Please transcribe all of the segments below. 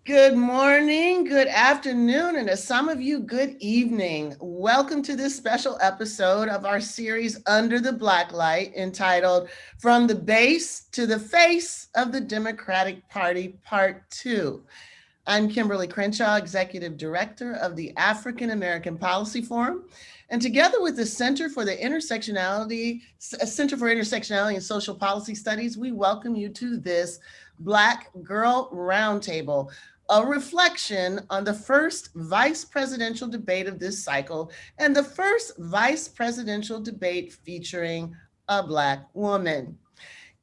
Good morning, good afternoon, and to some of you, good evening. Welcome to this special episode of our series Under the Black Light entitled From the Base to the Face of the Democratic Party, Part 2. I'm Kimberly Crenshaw, Executive Director of the African American Policy Forum. And together with the Center for Intersectionality and Social Policy Studies, we welcome you to this Black Girl Roundtable, a reflection on the first vice presidential debate of this cycle and the first vice presidential debate featuring a Black woman.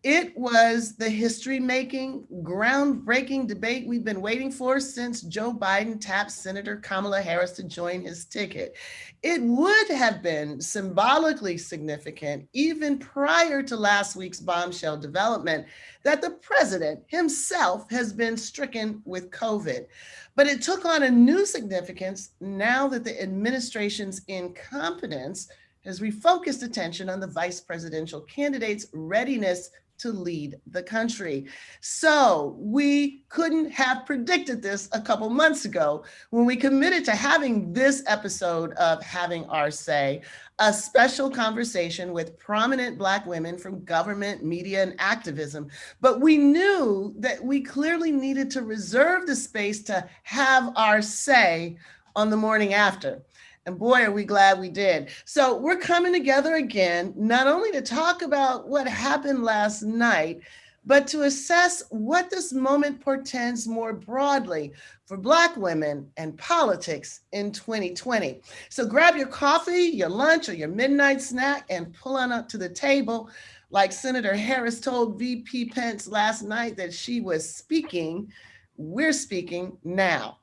It was the history-making, groundbreaking debate we've been waiting for since Joe Biden tapped Senator Kamala Harris to join his ticket. It would have been symbolically significant, even prior to last week's bombshell development, that the president himself has been stricken with COVID. But it took on a new significance now that the administration's incompetence has refocused attention on the vice presidential candidate's readiness to lead the country. So we couldn't have predicted this a couple months ago when we committed to having this episode of Having Our Say, a special conversation with prominent Black women from government, media, and activism. But we knew that we clearly needed to reserve the space to have our say on the morning after. And boy, are we glad we did. So we're coming together again, not only to talk about what happened last night, but to assess what this moment portends more broadly for Black women and politics in 2020. So grab your coffee, your lunch, or your midnight snack and pull on up to the table. Like Senator Harris told VP Pence last night that she was speaking, we're speaking now.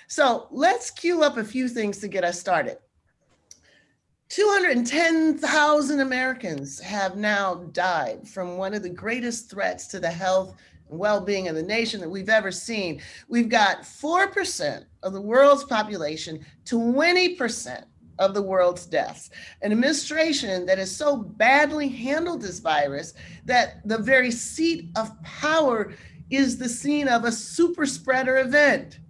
So let's cue up a few things to get us started. 210,000 Americans have now died from one of the greatest threats to the health and well-being of the nation that we've ever seen. We've got 4% of the world's population, 20% of the world's deaths. An administration that has so badly handled this virus that the very seat of power is the scene of a super spreader event.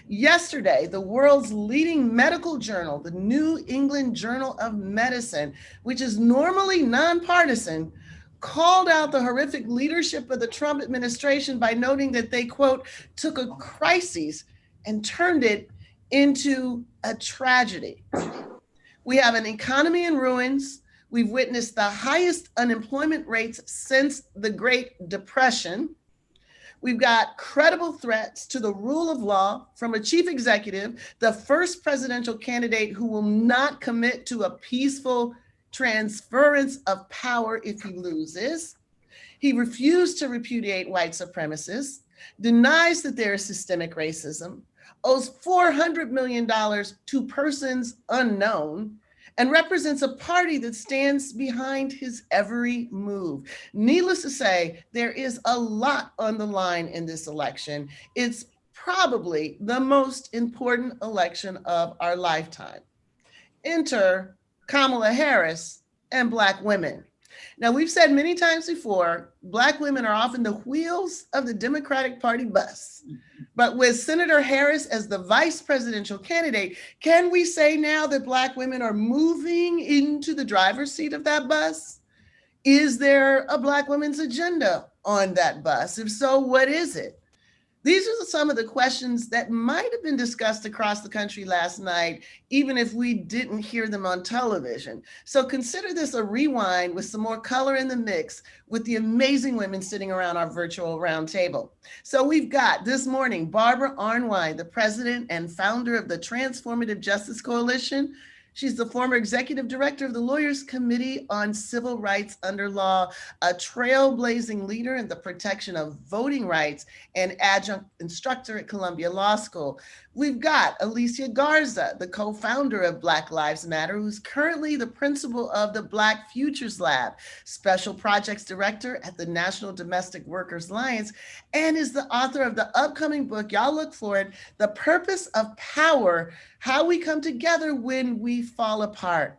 Yesterday, the world's leading medical journal, the New England Journal of Medicine, which is normally nonpartisan, called out the horrific leadership of the Trump administration by noting that they, quote, took a crisis and turned it into a tragedy. We have an economy in ruins. We've witnessed the highest unemployment rates since the Great Depression. We've got credible threats to the rule of law from a chief executive, the first presidential candidate who will not commit to a peaceful transference of power if he loses. He refused to repudiate white supremacists, denies that there is systemic racism, owes $400 million to persons unknown, and represents a party that stands behind his every move. Needless to say, there is a lot on the line in this election. It's probably the most important election of our lifetime. Enter Kamala Harris and Black women. Now, we've said many times before, Black women are often the wheels of the Democratic Party bus. But with Senator Harris as the vice presidential candidate, can we say now that Black women are moving into the driver's seat of that bus? Is there a Black women's agenda on that bus? If so, what is it? These are some of the questions that might have been discussed across the country last night, even if we didn't hear them on television. So consider this a rewind with some more color in the mix with the amazing women sitting around our virtual roundtable. So we've got this morning, Barbara Arnwine, the president and founder of the Transformative Justice Coalition. She's the former executive director of the Lawyers Committee on Civil Rights Under Law, a trailblazing leader in the protection of voting rights and adjunct instructor at Columbia Law School. We've got Alicia Garza, the co-founder of Black Lives Matter, who's currently the principal of the Black Futures Lab, special projects director at the National Domestic Workers Alliance, and is the author of the upcoming book, y'all look for it, The Purpose of Power, How We Come Together When We Fall Apart.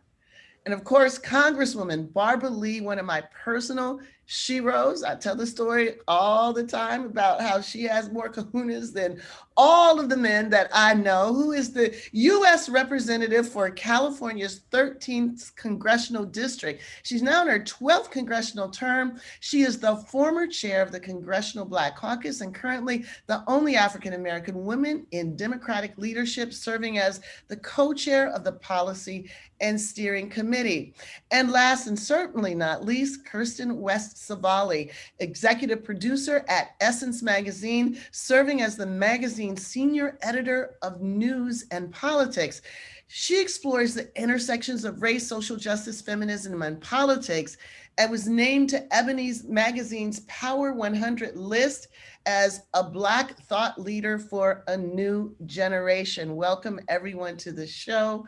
And of course, Congresswoman Barbara Lee, one of my personal She rose. I tell the story all the time about how she has more kahunas than all of the men that I know, who is the U.S. representative for California's 13th congressional district. She's now in her 12th congressional term. She is the former chair of the Congressional Black Caucus and currently the only African American woman in Democratic leadership, serving as the co-chair of the Policy and Steering Committee. And last and certainly not least, Kirsten West Savali, executive producer at Essence Magazine, serving as the magazine's senior editor of news and politics. She explores the intersections of race, social justice, feminism, and politics, and was named to Ebony's magazine's Power 100 list as a Black thought leader for a new generation. Welcome everyone to the show.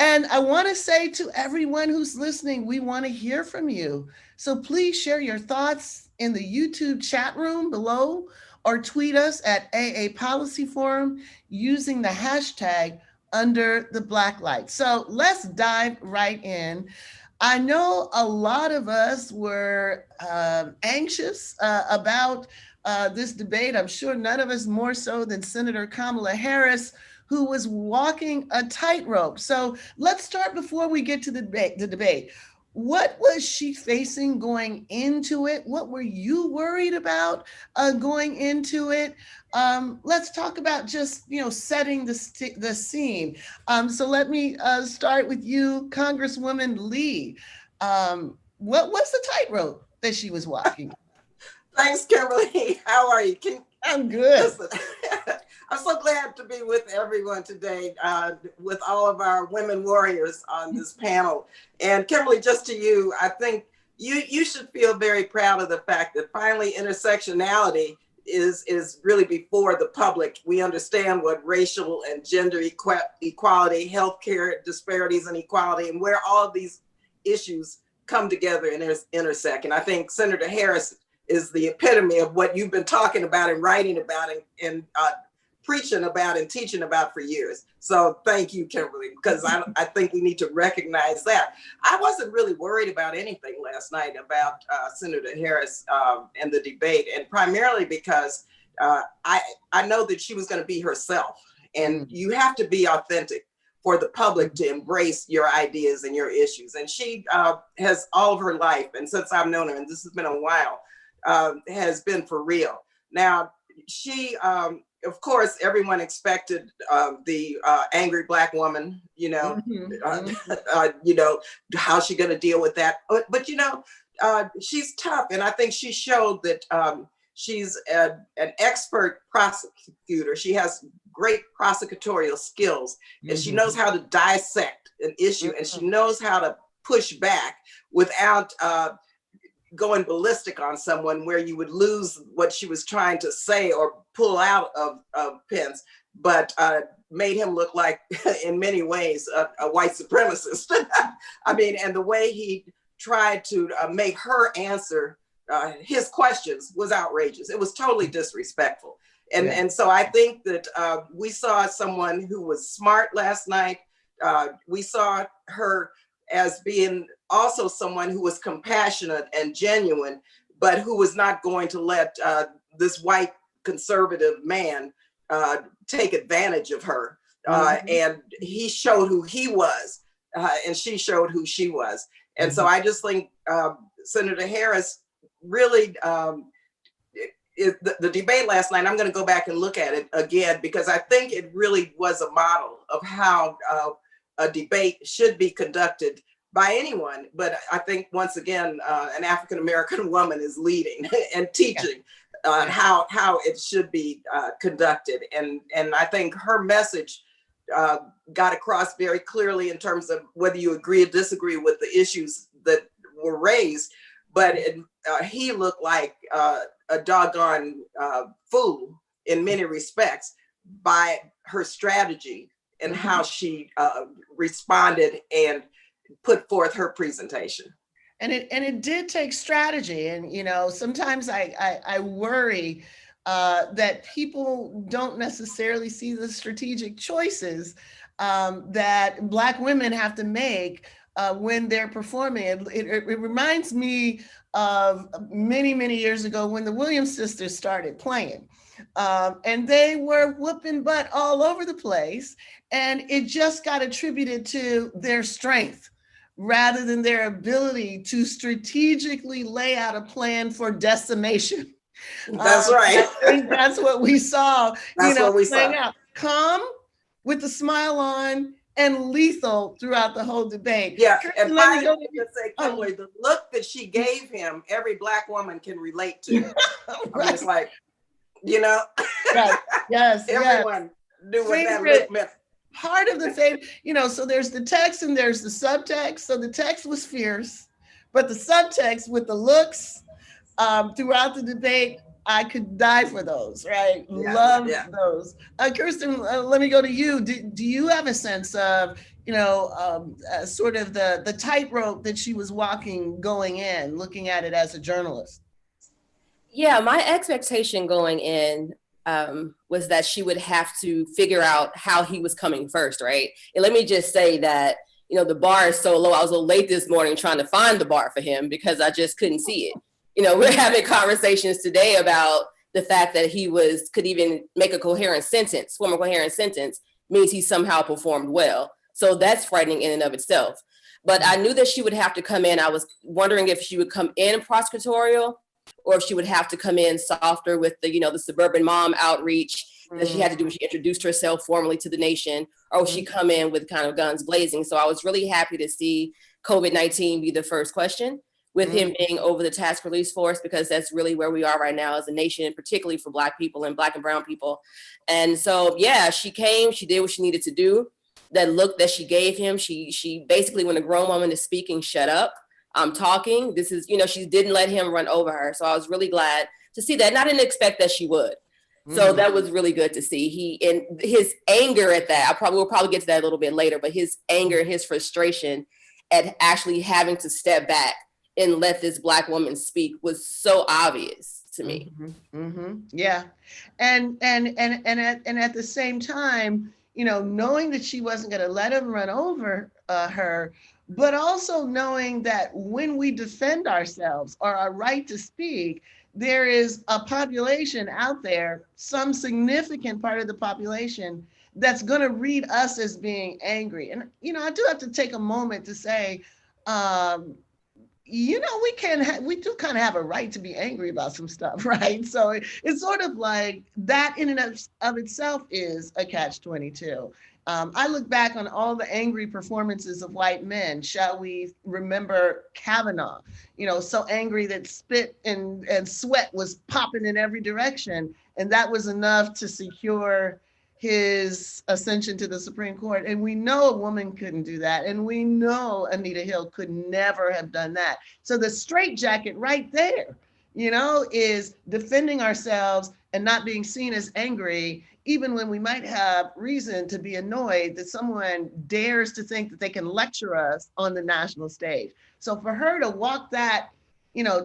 And I want to say to everyone who's listening, we want to hear from you. So please share your thoughts in the YouTube chat room below or tweet us at AA Policy Forum using the hashtag under the black light. So let's dive right in. I know a lot of us were anxious about this debate. I'm sure none of us more so than Senator Kamala Harris, who was walking a tightrope. So let's start before we get to the debate. What was she facing going into it? What were you worried about going into it? Let's talk about just, setting the scene. So let me start with you, Congresswoman Lee. What was the tightrope that she was walking? Thanks, Kimberly. How are you? I'm good. Listen, I'm so glad to be with everyone today, with all of our women warriors on this panel. And Kimberly, just to you, I think you should feel very proud of the fact that finally intersectionality is really before the public. We understand what racial and gender equality, healthcare disparities and equality, and where all of these issues come together and intersect. And I think Senator Harris is the epitome of what you've been talking about and writing about and preaching about and teaching about for years. So thank you, Kimberly, because I think we need to recognize that. I wasn't really worried about anything last night about Senator Harris and the debate, and primarily because I know that she was going to be herself, and you have to be authentic for the public to embrace your ideas and your issues. And she has all of her life, and since I've known her, and this has been a while, has been for real. Now, she, of course, everyone expected the angry Black woman, how's she going to deal with that? But she's tough. And I think she showed that she's an expert prosecutor. She has great prosecutorial skills, and she knows how to dissect an issue, and she knows how to push back without going ballistic on someone where you would lose what she was trying to say or pull out of Pence, but made him look like, in many ways, a white supremacist. I mean, and the way he tried to make her answer his questions was outrageous. It was totally disrespectful. And so I think that we saw someone who was smart last night. We saw her as being also someone who was compassionate and genuine, but who was not going to let this white conservative man take advantage of her. And he showed who he was, and she showed who she was. And so I just think Senator Harris really, the debate last night, I'm going to go back and look at it again, because I think it really was a model of how a debate should be conducted by anyone. But I think, once again, an African-American woman is leading and teaching how it should be conducted. And I think her message got across very clearly in terms of whether you agree or disagree with the issues that were raised. But he looked like a doggone fool in many respects by her strategy and how she responded and put forth her presentation. And it did take strategy. And, sometimes I worry that people don't necessarily see the strategic choices that Black women have to make when they're performing. It reminds me of many, many years ago when the Williams sisters started playing. And they were whooping butt all over the place. And it just got attributed to their strength rather than their ability to strategically lay out a plan for decimation. That's right. I think that's what we saw, That's what we playing saw. out. Calm with the smile on and lethal throughout the whole debate. Yeah, Kirsten, and let me finally, go to to say, Kimberly, the look that she gave him, every Black woman can relate to. right. I mean, it's like, you know, Right. Yes, yes. everyone knew what that Favorite look meant. part of the favorite, so there's the text and there's the subtext. So the text was fierce, but the subtext with the looks throughout the debate, I could die for those, right? Yeah, Love yeah. those. Kirsten, let me go to you. Do you have a sense of, sort of the tightrope that she was walking going in, looking at it as a journalist? Yeah, my expectation going in was that she would have to figure out how he was coming first, right? And let me just say that, the bar is so low. I was a little late this morning trying to find the bar for him because I just couldn't see it. We're having conversations today about the fact that he could even make a coherent sentence, form a coherent sentence, means he somehow performed well. So that's frightening in and of itself. But I knew that she would have to come in. I was wondering if she would come in prosecutorial or if she would have to come in softer with the suburban mom outreach that she had to do when she introduced herself formally to the nation, or would she come in with kind of guns blazing? So I was really happy to see COVID-19 be the first question, with him being over the task release force, because that's really where we are right now as a nation, particularly for Black people and Black and brown people. And so, yeah, she came, she did what she needed to do. That look that she gave him, she basically, when a grown woman is speaking, shut up, I'm talking. This is, she didn't let him run over her. So I was really glad to see that. And I didn't expect that she would. So that was really good to see. And his anger at that, we'll probably get to that a little bit later, but his anger, his frustration at actually having to step back and let this Black woman speak was so obvious to me. Yeah. And at the same time, knowing that she wasn't going to let him run over her, but also knowing that when we defend ourselves or our right to speak, there is a population out there, some significant part of the population, that's going to read us as being angry. And, I do have to take a moment to say, we do kind of have a right to be angry about some stuff, right? So it's sort of like that in and of itself is a catch-22. I look back on all the angry performances of white men. Shall we remember Kavanaugh, so angry that spit and sweat was popping in every direction. And that was enough to secure his ascension to the Supreme Court. And we know a woman couldn't do that. And we know Anita Hill could never have done that. So the straitjacket right there, is defending ourselves and not being seen as angry, even when we might have reason to be annoyed that someone dares to think that they can lecture us on the national stage. So for her to walk that,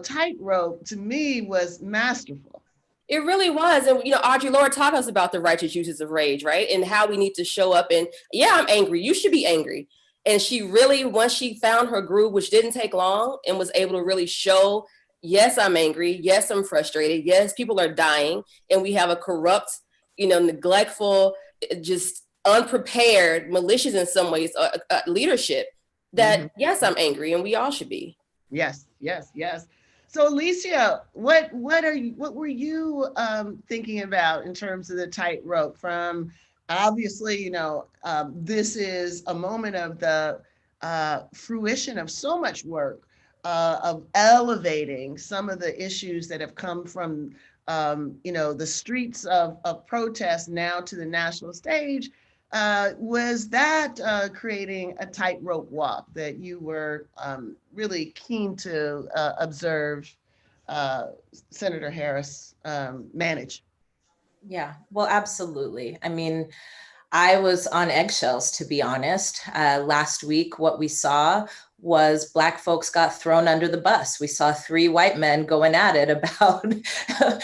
tightrope, to me was masterful. It really was. And, Audre Lorde taught us about the righteous uses of rage, right? And how we need to show up and, yeah, I'm angry. You should be angry. And she really, once she found her groove, which didn't take long, and was able to really show, yes, I'm angry. Yes, I'm frustrated. Yes, people are dying. And we have a corrupt, neglectful, just unprepared, malicious in some ways, leadership that, yes, I'm angry, and we all should be. Yes, yes, yes. So Alicia, what were you thinking about in terms of the tightrope? From obviously, this is a moment of the fruition of so much work of elevating some of the issues that have come from the streets of protest now to the national stage. Was that creating a tightrope walk that you were really keen to observe Senator Harris manage? Yeah, well, absolutely. I mean, I was on eggshells, to be honest. Last week, what we saw was Black folks got thrown under the bus. We saw 3 white men going at it about,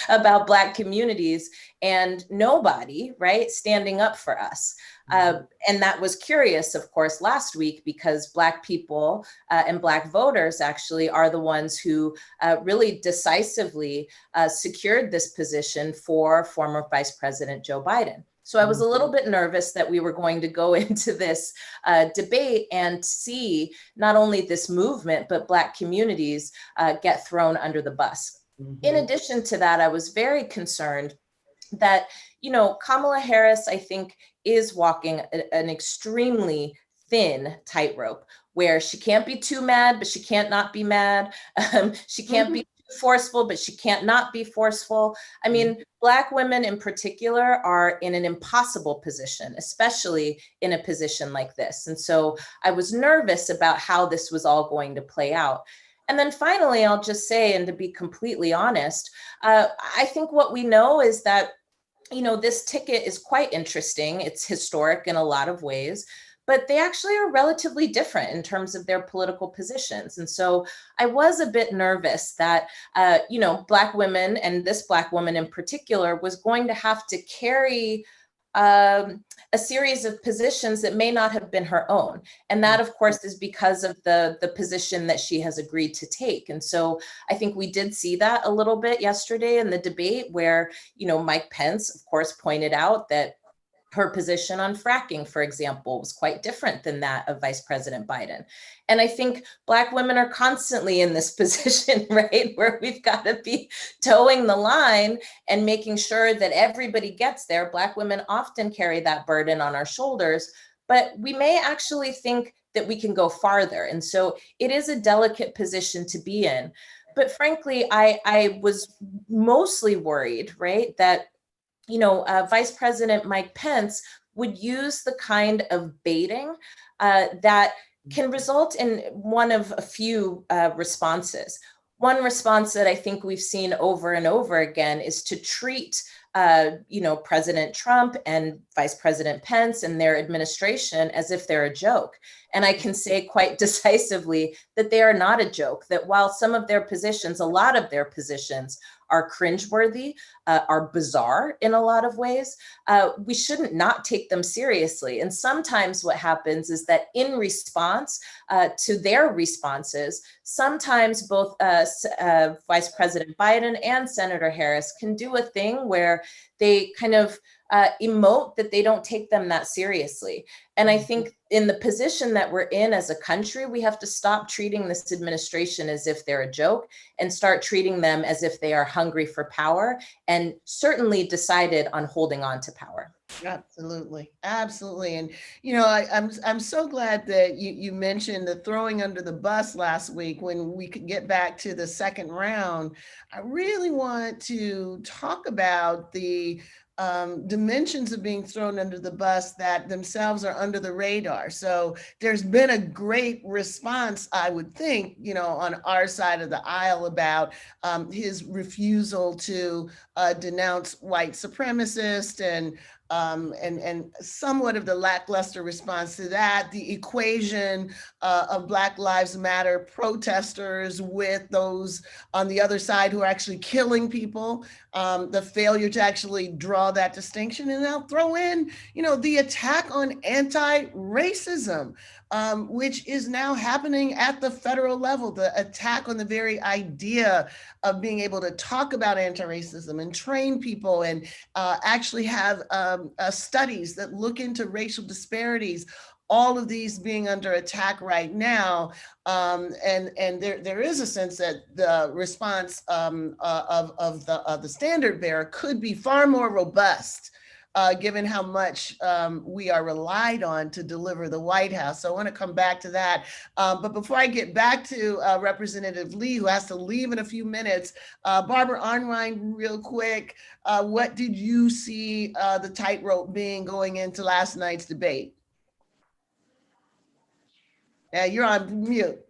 about Black communities, and nobody, right, standing up for us. And that was curious, of course, last week, because Black people and Black voters actually are the ones who really decisively secured this position for former Vice President Joe Biden. So I was a little bit nervous that we were going to go into this debate and see not only this movement, but Black communities get thrown under the bus. In addition to that, I was very concerned that, you know, Kamala Harris, I think, is walking an extremely thin tightrope where she can't be too mad, but she can't not be mad. She can't be too forceful, but she can't not be forceful. I mean, Black women in particular are in an impossible position, especially in a position like this. And so I was nervous about how this was all going to play out. And then finally, I'll just say, and to be completely honest, I think what we know is that, you know, this ticket is quite interesting. It's historic in a lot of ways, but they actually are relatively different in terms of their political positions. And so I was a bit nervous that, you know, Black women, and this Black woman in particular, was going to have to carry a series of positions that may not have been her own. And that, of course, is because of the position that she has agreed to take. And so I think we did see that a little bit yesterday in the debate where, you know, Mike Pence, of course, pointed out that her position on fracking, for example, was quite different than that of Vice President Biden. And I think Black women are constantly in this position, right, where we've got to be towing the line and making sure that everybody gets there. Black women often carry that burden on our shoulders, but we may actually think that we can go farther. And so it is a delicate position to be in. But frankly, I was mostly worried, right, that, you know, Vice President Mike Pence would use the kind of baiting that can result in one of a few responses. One response that I think we've seen over and over again is to treat, you know, President Trump and Vice President Pence and their administration as if they're a joke. And I can say quite decisively that they are not a joke, that while some of their positions, a lot of their positions, are cringeworthy, are bizarre in a lot of ways, we shouldn't not take them seriously. And sometimes what happens is that in response to their responses, sometimes both Vice President Biden and Senator Harris can do a thing where they kind of emote that they don't take them that seriously. And I think in the position that we're in as a country, we have to stop treating this administration as if they're a joke and start treating them as if they are hungry for power and certainly decided on holding on to power. Absolutely, absolutely, and you know, I'm so glad that you mentioned the throwing under the bus last week. When we could get back to the second round, I really want to talk about the dimensions of being thrown under the bus that themselves are under the radar. So there's been a great response, I would think, you know, on our side of the aisle about his refusal to denounce white supremacists and somewhat of the lackluster response to that, the equation of Black Lives Matter protesters with those on the other side who are actually killing people, the failure to actually draw that distinction. And I'll throw in, you know, the attack on anti-racism, which is now happening at the federal level, the attack on the very idea of being able to talk about anti-racism and train people and actually have studies that look into racial disparities, all of these being under attack right now. And there is a sense that the response of the standard bearer could be far more robust, given how much we are relied on to deliver the White House. So I want to come back to that. But before I get back to Representative Lee, who has to leave in a few minutes, Barbara Arnwine, real quick, what did you see the tightrope being going into last night's debate? Yeah, you're on mute.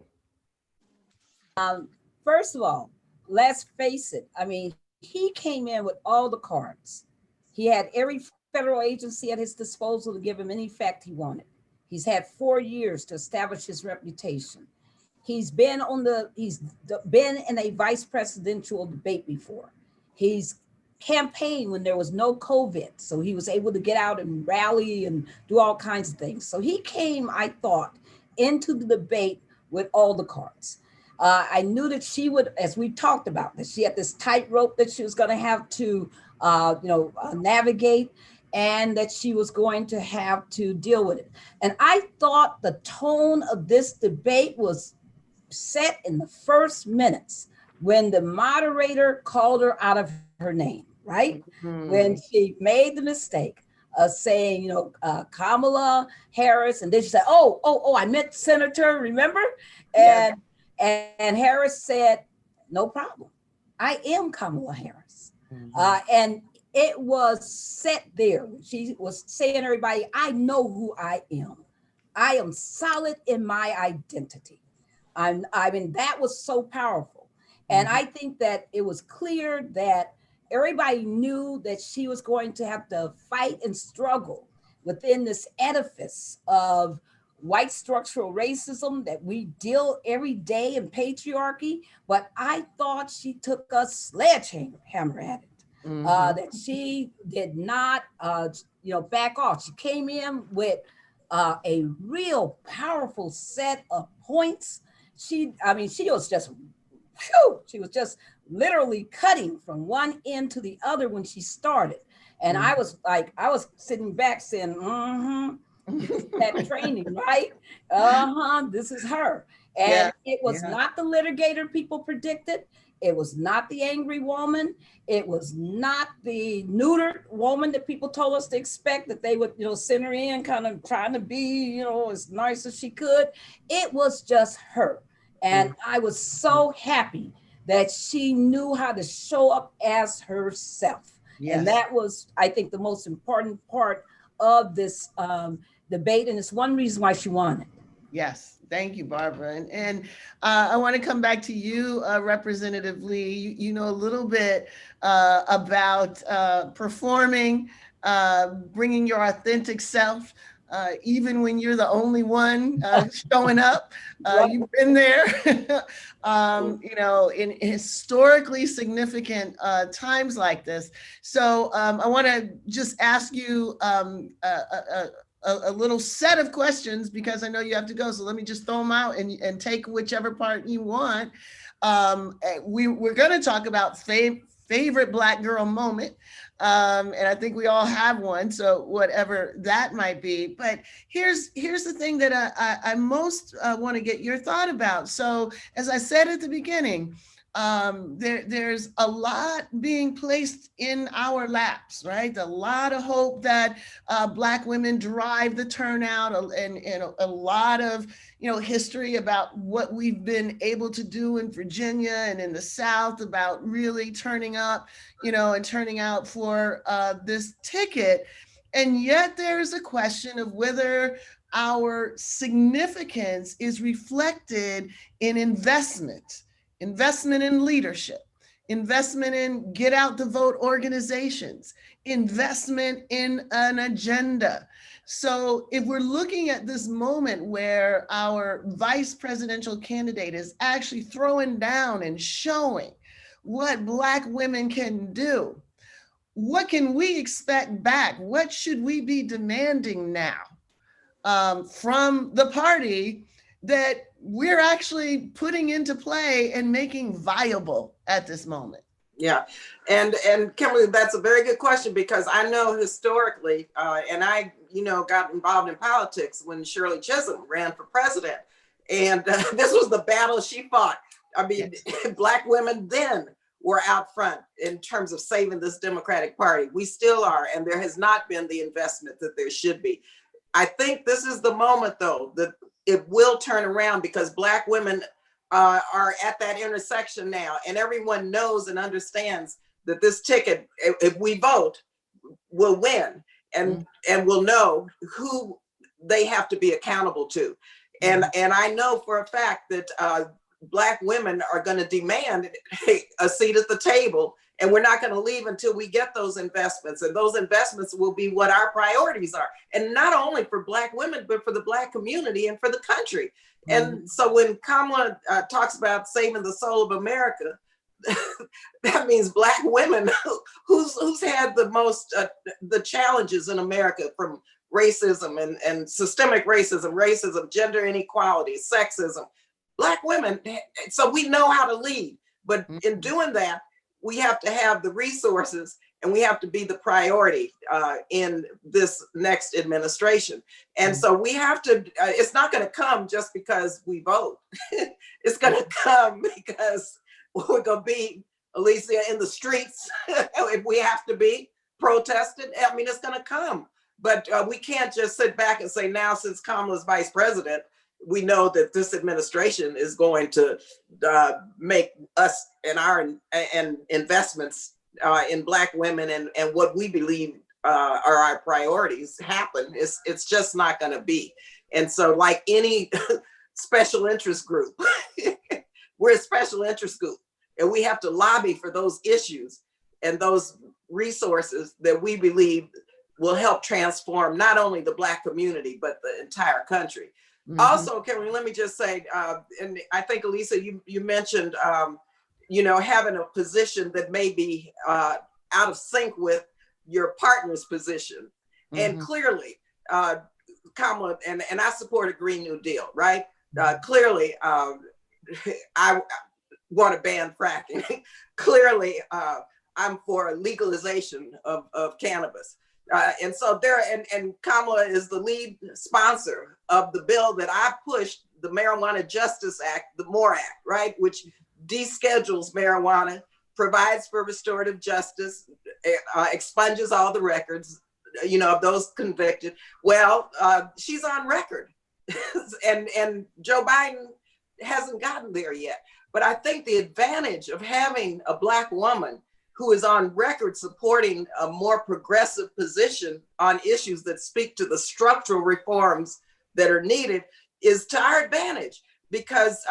First of all, let's face it. I mean, he came in with all the cards. He had every federal agency at his disposal to give him any fact he wanted. He's had 4 years to establish his reputation. He's been in a vice presidential debate before. He's campaigned when there was no COVID, so he was able to get out and rally and do all kinds of things. So he came, I thought, into the debate with all the cards. I knew that she would, as we talked about, that she had this tightrope that she was going to have to, navigate, and that she was going to have to deal with it. And I thought the tone of this debate was set in the first minutes when the moderator called her out of her name, right? When she made the mistake of saying, Kamala Harris, and then she said, oh, I meant Senator, remember? And and Harris said, no problem. I am Kamala Harris. And it was set there. She was saying to everybody, I know who I am. I am solid in my identity. I mean, that was so powerful. And I think that it was clear that everybody knew that she was going to have to fight and struggle within this edifice of white structural racism that we deal every day in patriarchy. But I thought she took a sledgehammer at it. That she did not, back off. She came in with a real powerful set of points. She was just, she was just literally cutting from one end to the other when she started. And I was sitting back saying, this is that training, right? This is her. And it was not the litigator people predicted. It was not the angry woman. It was not the neutered woman that people told us to expect, that they would, send her in kind of trying to be, as nice as she could. It was just her. And I was so happy that she knew how to show up as herself. And that was, I think, the most important part of this debate. And it's one reason why she won it. Yes. Thank you, Barbara. And I want to come back to you, Representative Lee. You know a little bit about performing, bringing your authentic self, even when you're the only one showing up. You've been there, in historically significant times like this. So I want to just ask you a little set of questions, because I know you have to go. So let me just throw them out and take whichever part you want. We're going to talk about favorite Black girl moment. And I think we all have one. So whatever that might be. But here's the thing that I most want to get your thought about. So as I said at the beginning, there's a lot being placed in our laps, right? A lot of hope that Black women drive the turnout, and a lot of history about what we've been able to do in Virginia and in the South about really turning up, and turning out for this ticket. And yet there's a question of whether our significance is reflected in investment in leadership, investment in get out the vote organizations, investment in an agenda. So if we're looking at this moment where our vice presidential candidate is actually throwing down and showing what Black women can do, what can we expect back? What should we be demanding now from the party that we're actually putting into play and making viable at this moment? Yeah, and Kimberly, that's a very good question, because I know historically, and I got involved in politics when Shirley Chisholm ran for president, and this was the battle she fought. I mean, Black women then were out front in terms of saving this Democratic Party. We still are, and there has not been the investment that there should be. I think this is the moment, though, that it will turn around, because Black women are at that intersection now, and everyone knows and understands that this ticket, if we vote, will win, and will know who they have to be accountable to. And I know for a fact that Black women are going to demand a seat at the table And we're not going to leave until we get those investments. And those investments will be what our priorities are. And not only for Black women, but for the Black community and for the country. And so when Kamala talks about saving the soul of America, that means Black women who's had the most, the challenges in America, from racism and systemic racism, gender inequality, sexism, Black women. So we know how to lead. But in doing that, we have to have the resources, and we have to be the priority in this next administration. And so we have to, it's not going to come just because we vote. It's going to come because we're going to be, Alicia, in the streets if we have to be protested. I mean, it's going to come. But we can't just sit back and say, now since Kamala's vice president, we know that this administration is going to make us and our investments in Black women and what we believe are our priorities happen. It's just not going to be. And so, like any special interest group, we're a special interest group, and we have to lobby for those issues and those resources that we believe will help transform not only the Black community, but the entire country. Also, Karen, let me just say, and I think, Elisa, you mentioned, having a position that may be out of sync with your partner's position. And clearly, Kamala, and I support a Green New Deal, right? Clearly, I want to ban fracking. Clearly, I'm for legalization of cannabis. And so and Kamala is the lead sponsor of the bill that I pushed, the Marijuana Justice Act, the MORE Act, right? Which deschedules marijuana, provides for restorative justice, expunges all the records, of those convicted. Well, she's on record and Joe Biden hasn't gotten there yet. But I think the advantage of having a Black woman who is on record supporting a more progressive position on issues that speak to the structural reforms that are needed is to our advantage, because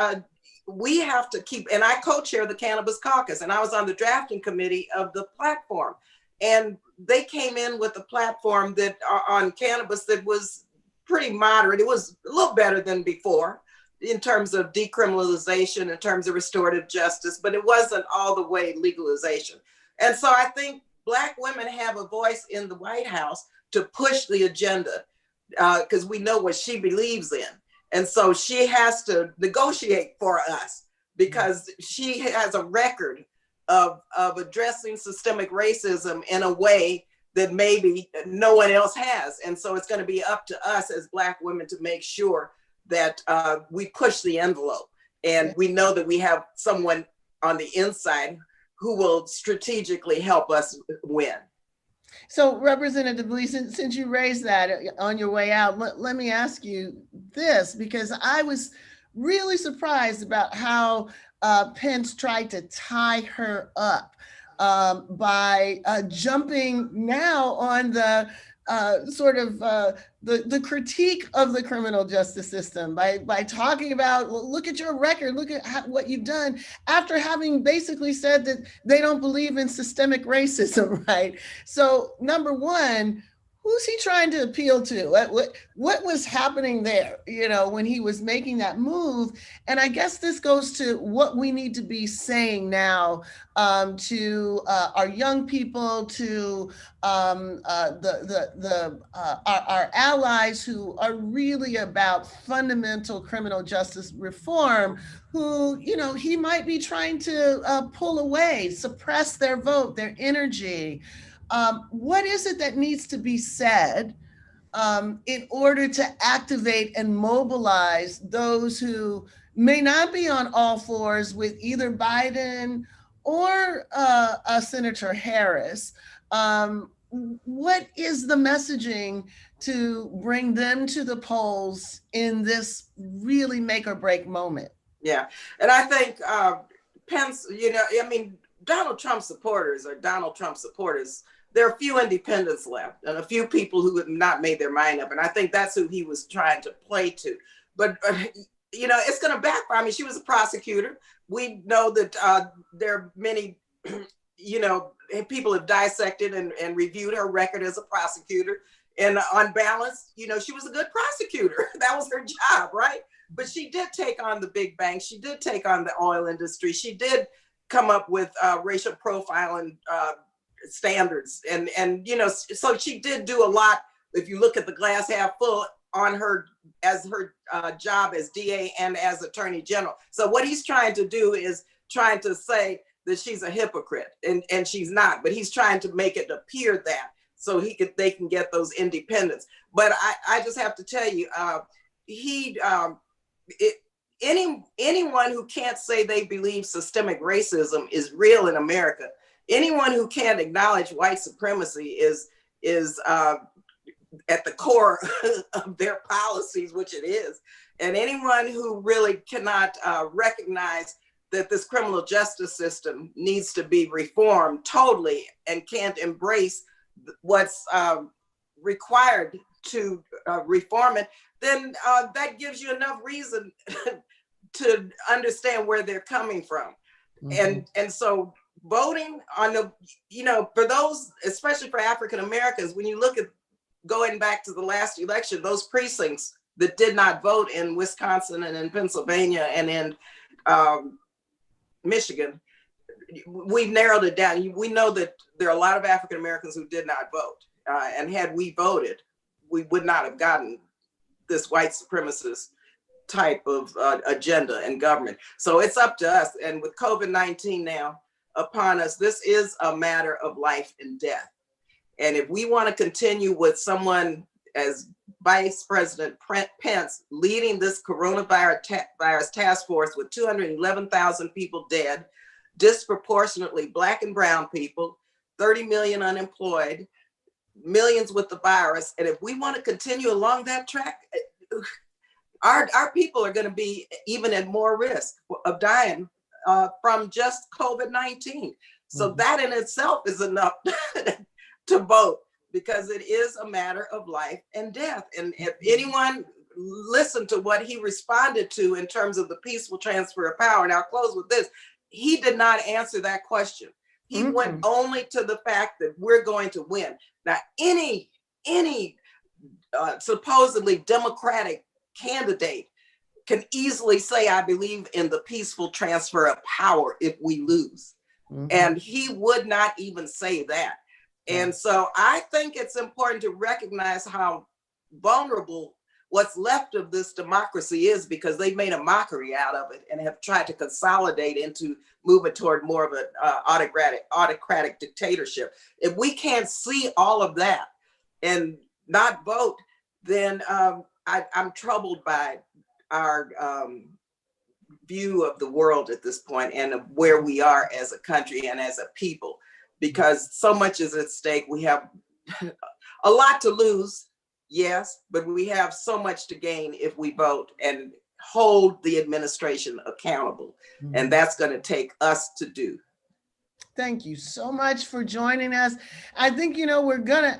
we have to keep, and I co-chair the Cannabis Caucus, and I was on the drafting committee of the platform, and they came in with a platform that on cannabis that was pretty moderate. It was a little better than before in terms of decriminalization, in terms of restorative justice, but it wasn't all the way legalization. And so I think Black women have a voice in the White House to push the agenda, because we know what she believes in. And so she has to negotiate for us, because she has a record of addressing systemic racism in a way that maybe no one else has. And so it's going to be up to us as Black women to make sure that we push the envelope. And we know that we have someone on the inside who will strategically help us win. So Representative Lee, since you raised that on your way out, let me ask you this, because I was really surprised about how Pence tried to tie her up by jumping now on the the critique of the criminal justice system by talking about, well, look at your record, look at what you've done, after having basically said that they don't believe in systemic racism, right? So number one, who's he trying to appeal to? What was happening there, when he was making that move? And I guess this goes to what we need to be saying now to our young people, to our allies who are really about fundamental criminal justice reform, who, he might be trying to pull away, suppress their vote, their energy. What is it that needs to be said in order to activate and mobilize those who may not be on all fours with either Biden or Senator Harris? What is the messaging to bring them to the polls in this really make or break moment? Yeah, and I think Pence, Donald Trump supporters are Donald Trump supporters. There are a few independents left and a few people who have not made their mind up. And I think that's who he was trying to play to. But, it's going to backfire. I mean, she was a prosecutor. We know that there are many, you know, people have dissected and reviewed her record as a prosecutor. And on balance, you know, she was a good prosecutor. That was her job, right? But she did take on the big banks. She did take on the oil industry. She did come up with racial profiling standards. And, you know, so she did do a lot. If you look at the glass half full on her, as her job as DA and as Attorney General. So what he's trying to do is trying to say that she's a hypocrite, and she's not, but he's trying to make it appear that, so they can get those independents. But I just have to tell you, anyone who can't say they believe systemic racism is real in America, anyone who can't acknowledge white supremacy is at the core of their policies, which it is. And anyone who really cannot recognize that this criminal justice system needs to be reformed totally and can't embrace what's required to reform it, then that gives you enough reason to understand where they're coming from. Mm-hmm. And so voting on the, you know, for those, especially for African Americans, when you look at going back to the last election, those precincts that did not vote in Wisconsin and in Pennsylvania and in Michigan, we've narrowed it down. We know that there are a lot of African Americans who did not vote. And had we voted, we would not have gotten this white supremacist type of agenda and government. So it's up to us. And with COVID-19 now upon us, this is a matter of life and death. And if we want to continue with someone as Vice President Pence leading this coronavirus task force with 211,000 people dead, disproportionately Black and brown people, 30 million unemployed, millions with the virus. And if we want to continue along that track, our people are going to be even at more risk of dying from just COVID-19. So that in itself is enough to vote, because it is a matter of life and death. And if anyone listened to what he responded to in terms of the peaceful transfer of power, and I'll close with this, he did not answer that question. He went only to the fact that we're going to win. Now, any supposedly Democratic candidate can easily say, I believe in the peaceful transfer of power if we lose. And he would not even say that. And so I think it's important to recognize how vulnerable what's left of this democracy is, because they've made a mockery out of it and have tried to consolidate into moving toward more of an autocratic dictatorship. If we can't see all of that and not vote, then I'm troubled by our view of the world at this point and of where we are as a country and as a people, because so much is at stake. We have a lot to lose, yes, but we have so much to gain if we vote and hold the administration accountable. And that's going to take us to do. Thank you so much for joining us. I think, you know, we're going to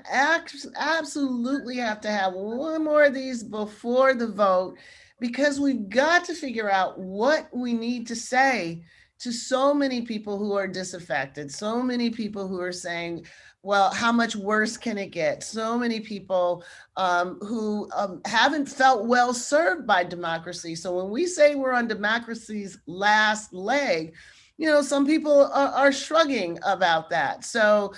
absolutely have to have one more of these before the vote, because we've got to figure out what we need to say to so many people who are disaffected, so many people who are saying, well, how much worse can it get? So many people who haven't felt well served by democracy. So when we say we're on democracy's last leg, you know, some people are shrugging about that. So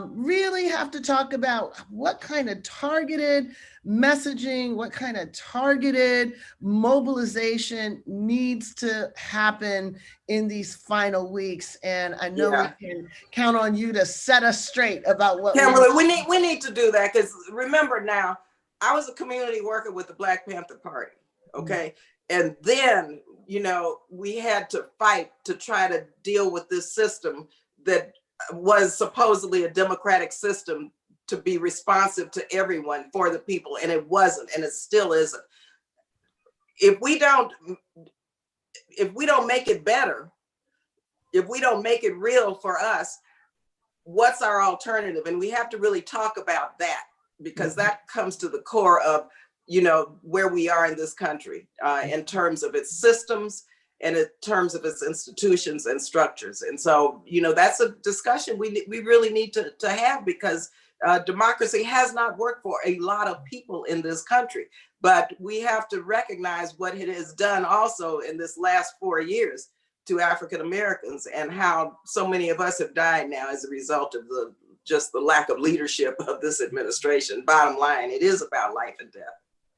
really have to talk about what kind of targeted messaging, what kind of targeted mobilization needs to happen in these final weeks. And I know we can count on you to set us straight about what we need to do that, because remember now, I was a community worker with the Black Panther Party, okay? And then, you know, we had to fight to try to deal with this system that was supposedly a democratic system to be responsive to everyone, for the people, and it wasn't, and it still isn't. If we don't make it better, if we don't make it real for us, what's our alternative? And we have to really talk about that, because that comes to the core of, you know, where we are in this country in terms of its systems and in terms of its institutions and structures. And so, that's a discussion we really need to have, because democracy has not worked for a lot of people in this country. But we have to recognize what it has done also in this last 4 years to African Americans, and how so many of us have died now as a result of just the lack of leadership of this administration. Bottom line, it is about life and death.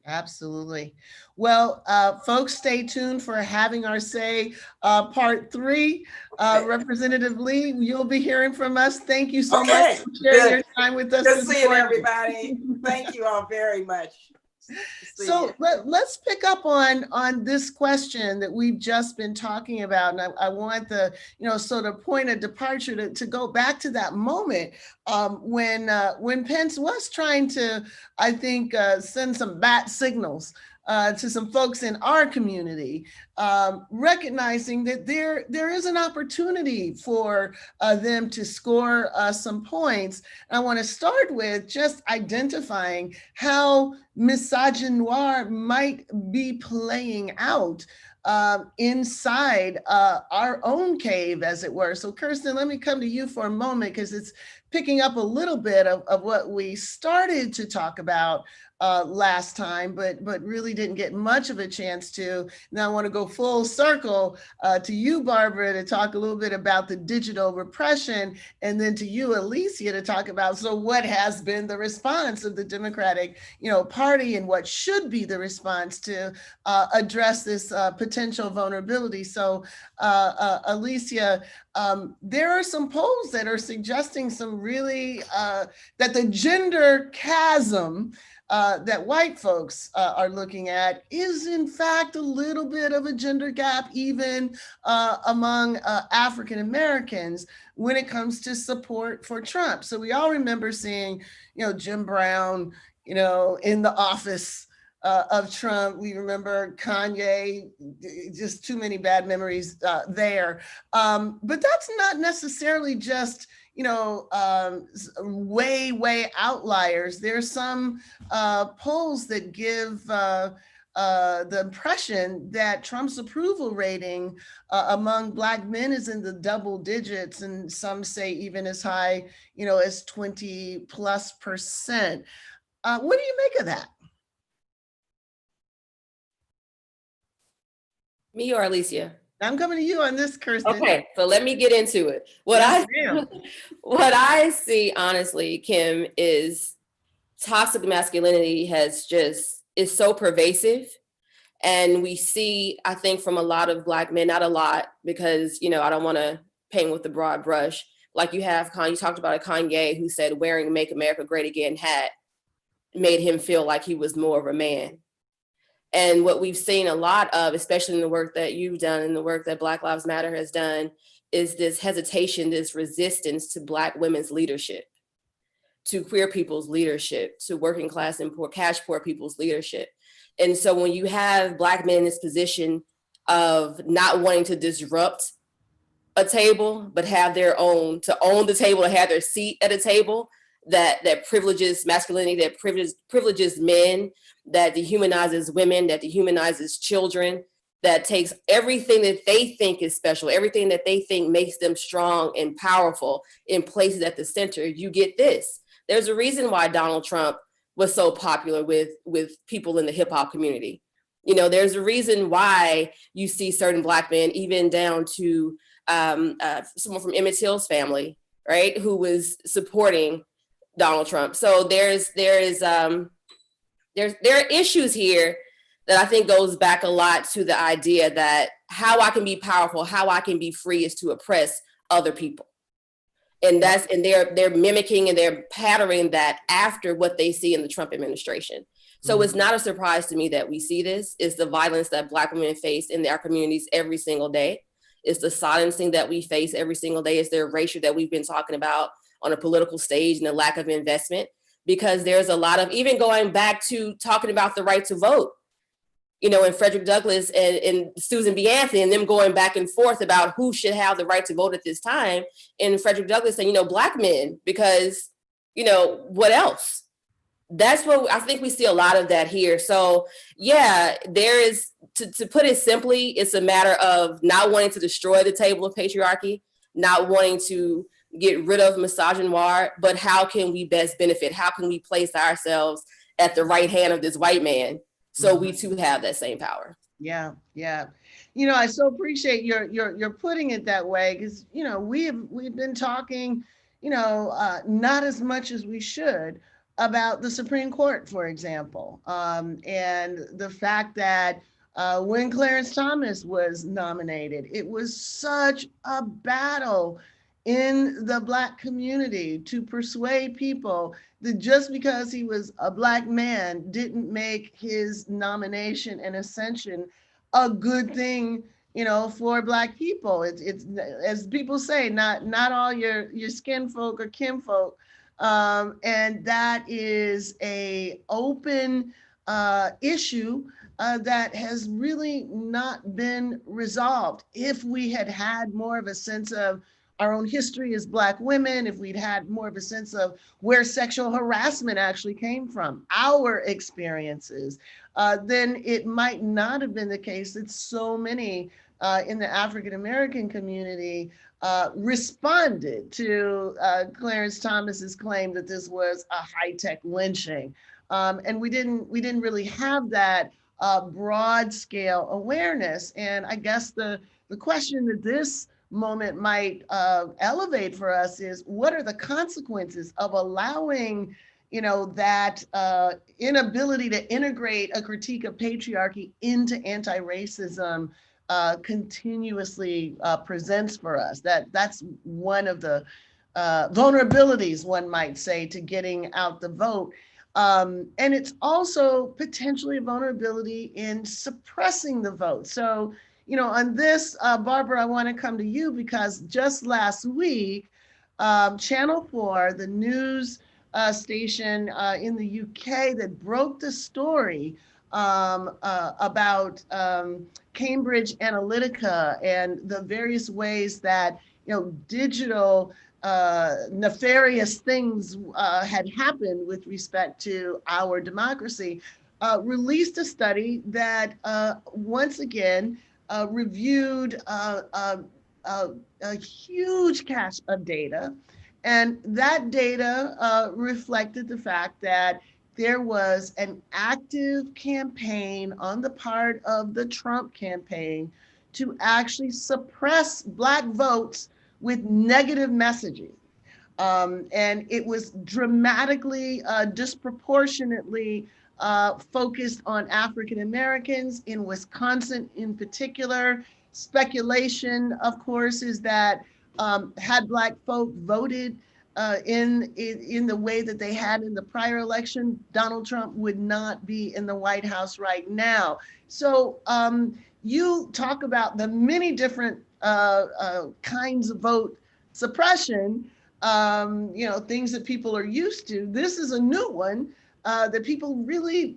Absolutely. Well, folks, stay tuned for Having Our Say Part 3. Representative Lee, you'll be hearing from us. Thank you so much for sharing your time with us. Good seeing everybody. Thank you all very much. So let's pick up on this question that we've just been talking about. And I want the, sort of point of departure to go back to that moment when Pence was trying to, I think, send some bat signals to some folks in our community, recognizing that there is an opportunity for them to score some points. And I want to start with just identifying how misogynoir might be playing out inside our own cave, as it were. So Kirsten, let me come to you for a moment, because it's picking up a little bit of what we started to talk about last time, but really didn't get much of a chance to. Now I want to go full circle to you, Barbara, to talk a little bit about the digital repression, and then to you, Alicia, to talk about, so what has been the response of the Democratic, Party, and what should be the response to address this potential vulnerability. So Alicia, there are some polls that are suggesting some really, that the gender chasm that white folks are looking at is in fact a little bit of a gender gap, even among African Americans when it comes to support for Trump. So we all remember seeing, Jim Brown, in the office of Trump. We remember Kanye, just too many bad memories there. But that's not necessarily just, way outliers. There's some polls that give the impression that Trump's approval rating among Black men is in the double digits, and some say even as high, as 20+%. What do you make of that? Me or Alicia? I'm coming to you on this, Kirsten. Okay, so let me get into it. What I see, honestly, Kim, is toxic masculinity is so pervasive. And we see, I think, from a lot of Black men, not a lot, because, I don't want to paint with the broad brush. Like you talked about a Kanye who said wearing Make America Great Again hat made him feel like he was more of a man. And what we've seen a lot of, especially in the work that you've done and the work that Black Lives Matter has done, is this hesitation, this resistance to Black women's leadership, to queer people's leadership, to working class and cash poor people's leadership. And so when you have Black men in this position of not wanting to disrupt a table, but have their own, to own the table, to have their seat at a table, that privileges masculinity, that privileges men, that dehumanizes women, that dehumanizes children, that takes everything that they think is special, everything that they think makes them strong and powerful, and places at the center, you get this. There's a reason why Donald Trump was so popular with people in the hip hop community. There's a reason why you see certain Black men, even down to someone from Emmett Till's family, right, who was supporting Donald Trump. So there are issues here that I think goes back a lot to the idea that how I can be powerful, how I can be free is to oppress other people. And they're mimicking and they're patterning that after what they see in the Trump administration. So It's not a surprise to me that we see this. It's the violence that Black women face in our communities every single day. It's the silencing that we face every single day. It's the erasure that we've been talking about on a political stage, and the lack of investment, because there's a lot of, even going back to talking about the right to vote, and Frederick Douglass and Susan B. Anthony, and them going back and forth about who should have the right to vote at this time. And Frederick Douglass saying, Black men, because, what else? That's what I think we see a lot of that here. So yeah, there is, to put it simply, it's a matter of not wanting to destroy the table of patriarchy, not wanting to get rid of misogynoir, but how can we best benefit? How can we place ourselves at the right hand of this white man so we too have that same power? Yeah, yeah. I so appreciate your putting it that way, because we've been talking, not as much as we should about the Supreme Court, for example, and the fact that when Clarence Thomas was nominated, it was such a battle in the Black community to persuade people that just because he was a Black man didn't make his nomination and ascension a good thing, for Black people. It's as people say, not all your skin folk or kinfolk, and that is a open issue that has really not been resolved. If we had had more of a sense of our own history as Black women, if we'd had more of a sense of where sexual harassment actually came from, our experiences, then it might not have been the case that so many in the African American community responded to Clarence Thomas's claim that this was a high-tech lynching, and we didn't really have that broad-scale awareness. And I guess the question that this moment might elevate for us is, what are the consequences of allowing that inability to integrate a critique of patriarchy into anti-racism continuously presents for us? That's one of the vulnerabilities, one might say, to getting out the vote. And it's also potentially a vulnerability in suppressing the vote. So, on this, Barbara, I want to come to you, because just last week, Channel 4, the news station in the UK that broke the story about Cambridge Analytica and the various ways that digital nefarious things had happened with respect to our democracy, released a study that once again reviewed a huge cache of data. And that data reflected the fact that there was an active campaign on the part of the Trump campaign to actually suppress Black votes with negative messaging. And it was dramatically, disproportionately focused on African Americans in Wisconsin in particular. Speculation, of course, is that had Black folk voted in the way that they had in the prior election, Donald Trump would not be in the White House right now. So you talk about the many different kinds of vote suppression, things that people are used to. This is a new one that people really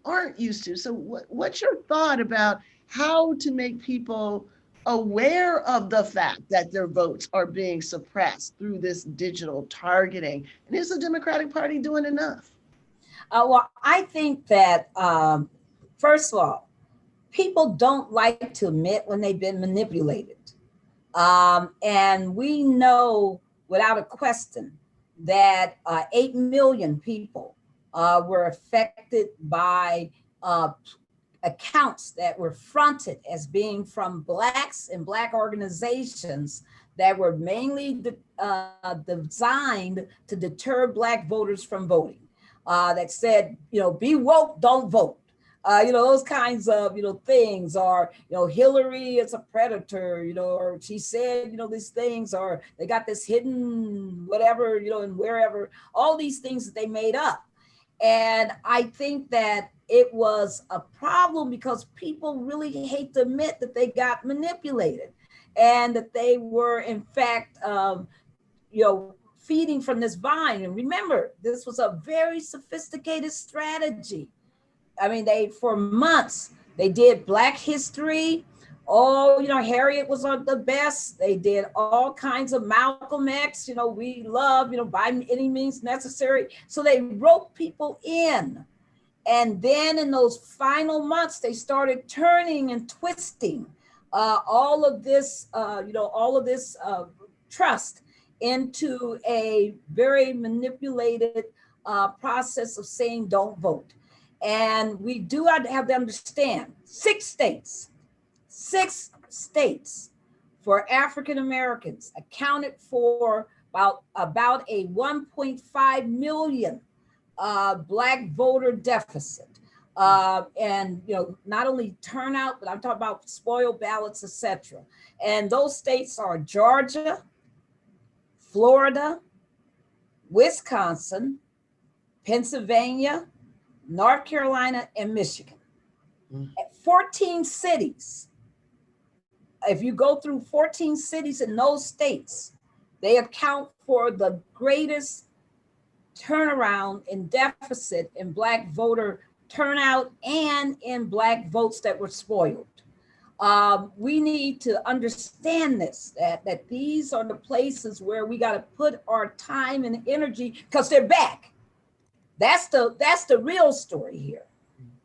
aren't used to. So what's your thought about how to make people aware of the fact that their votes are being suppressed through this digital targeting? And is the Democratic Party doing enough? Well, I think that, first of all, people don't like to admit when they've been manipulated. And we know without a question that 8 million people were affected by accounts that were fronted as being from Blacks and Black organizations that were mainly designed to deter Black voters from voting. That said, be woke, don't vote. Those kinds of, things, or, Hillary is a predator, or she said, these things, or they got this hidden whatever, and wherever, all these things that they made up. And I think that it was a problem because people really hate to admit that they got manipulated and that they were, in fact, feeding from this vine. And remember, this was a very sophisticated strategy. I mean, for months, they did Black history Oh, Harriet was on the best. They did all kinds of Malcolm X, we love, by any means necessary. So they wrote people in. And then in those final months, they started turning and twisting all of this, trust into a very manipulated process of saying don't vote. And we do have to understand 6 states for African Americans accounted for about a 1.5 million Black voter deficit. And not only turnout, but I'm talking about spoiled ballots, etc. And those states are Georgia, Florida, Wisconsin, Pennsylvania, North Carolina, and Michigan. 14 cities. If you go through 14 cities in those states, they account for the greatest turnaround in deficit in Black voter turnout and in Black votes that were spoiled. We need to understand this, that these are the places where we got to put our time and energy, because they're back. That's the real story here,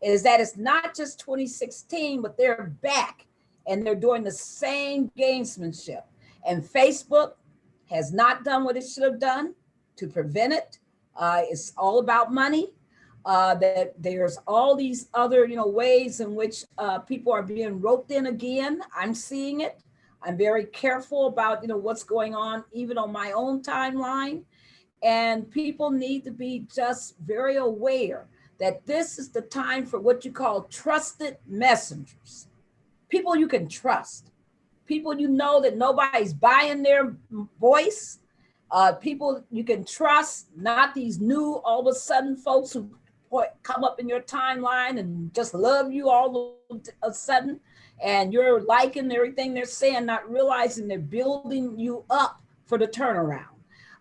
is that it's not just 2016, but they're back and they're doing the same gamesmanship. And Facebook has not done what it should have done to prevent it. It's all about money. That there's all these other, ways in which people are being roped in again. I'm seeing it. I'm very careful about, what's going on, even on my own timeline. And people need to be just very aware that this is the time for what you call trusted messengers. People you can trust. People that nobody's buying their voice. People you can trust, not these new, all of a sudden, folks who come up in your timeline and just love you all of a sudden, and you're liking everything they're saying, not realizing they're building you up for the turnaround.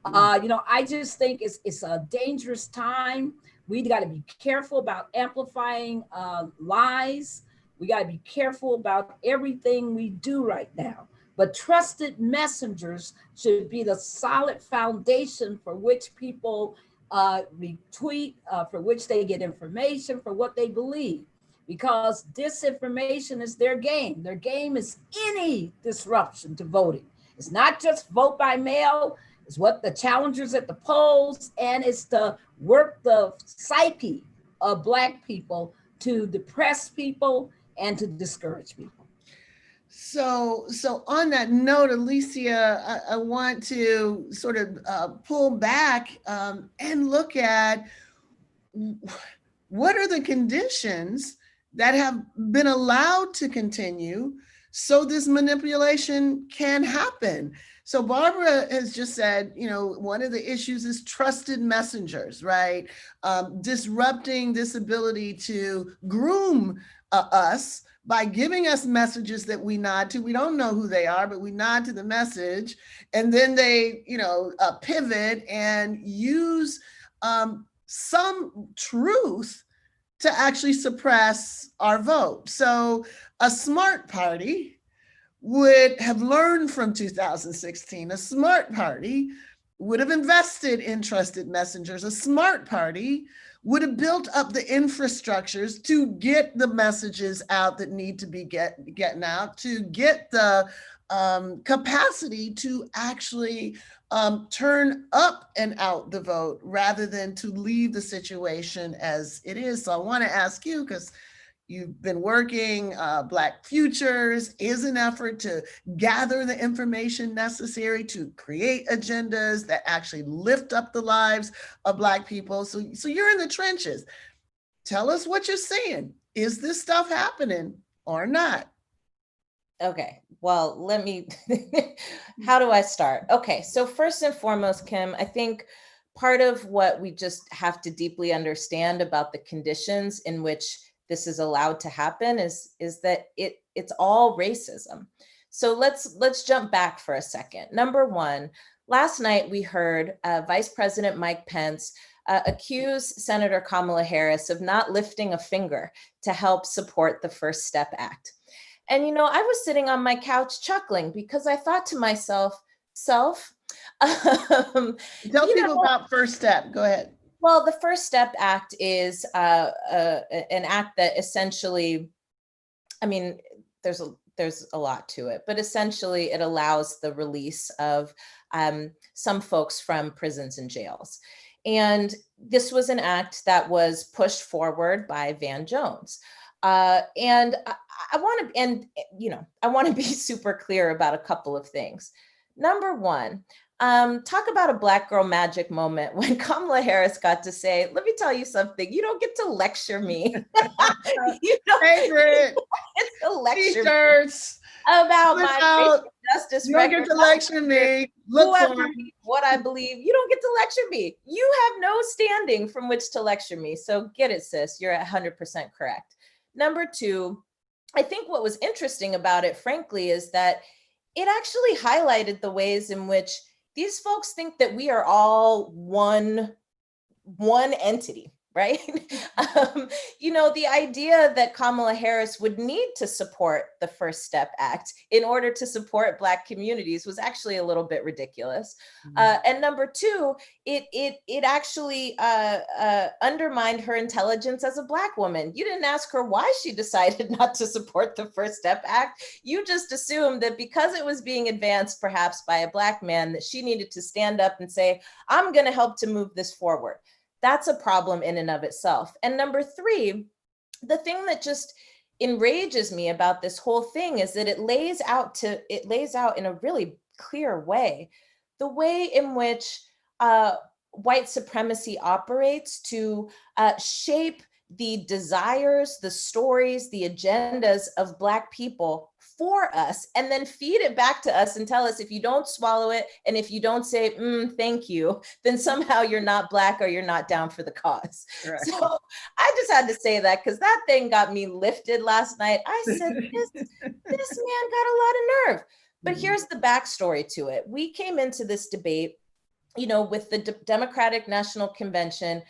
I just think it's a dangerous time. We got to be careful about amplifying lies. We got to be careful about everything we do right now. But trusted messengers should be the solid foundation for which people retweet, for which they get information, for what they believe. Because disinformation is their game. Their game is any disruption to voting. It's not just vote by mail. It's what the challengers at the polls, and it's to work the psyche of Black people to depress people and to discourage people. So on that note, Alicia, I want to sort of pull back and look at what are the conditions that have been allowed to continue so this manipulation can happen. So Barbara has just said, one of the issues is trusted messengers, right? Disrupting this ability to groom us by giving us messages that we nod to. We don't know who they are, but we nod to the message. And then they, pivot and use some truth to actually suppress our vote. So a smart party would have learned from 2016. A smart party would have invested in trusted messengers. A smart party would have built up the infrastructures to get the messages out that need to be getting out, to get the capacity to actually turn up and out the vote rather than to leave the situation as it is. So I want to ask you, because you've been working, Black Futures is an effort to gather the information necessary to create agendas that actually lift up the lives of Black people. So you're in the trenches. Tell us what you're seeing. Is this stuff happening or not? Okay, well, how do I start? Okay, so first and foremost, Kim, I think part of what we just have to deeply understand about the conditions in which this is allowed to happen is that it's all racism. So let's jump back for a second. Number one, last night we heard Vice President Mike Pence accuse Senator Kamala Harris of not lifting a finger to help support the First Step Act. And, I was sitting on my couch chuckling because I thought to myself, Tell you people know, about First Step. Go ahead. well, the First Step Act is an act that essentially, I mean, there's a lot to it, but essentially it allows the release of some folks from prisons and jails. And this was an act that was pushed forward by Van Jones. And I want to, and I want to be super clear about a couple of things. Number one, talk about a Black girl magic moment when Kamala Harris got to say, let me tell you something, you don't get to lecture me. You don't Favorite get to lecture me t-shirts about flip my out. racial justice You don't get record. to lecture me. Who Look I for believe, it. what I believe. You don't get to lecture me. You have no standing from which to lecture me. So get it, sis. You're 100% correct. Number two, I think what was interesting about it, frankly, is that it actually highlighted the ways in which these folks think that we are all one entity, right? The idea that Kamala Harris would need to support the First Step Act in order to support Black communities was actually a little bit ridiculous. And number two, it actually undermined her intelligence as a Black woman. You didn't ask her why she decided not to support the First Step Act. You just assumed that because it was being advanced perhaps by a Black man, that she needed to stand up and say, I'm going to help to move this forward. That's a problem in and of itself. And number three, the thing that just enrages me about this whole thing is that it lays out in a really clear way the way in which white supremacy operates to shape the desires, the stories, the agendas of Black people for us, and then feed it back to us and tell us if you don't swallow it and if you don't say, thank you, then somehow you're not Black or you're not down for the cause. Right. So I just had to say that because that thing got me lifted last night. I said, this man got a lot of nerve. But here's the backstory to it. We came into this debate, with the Democratic National Convention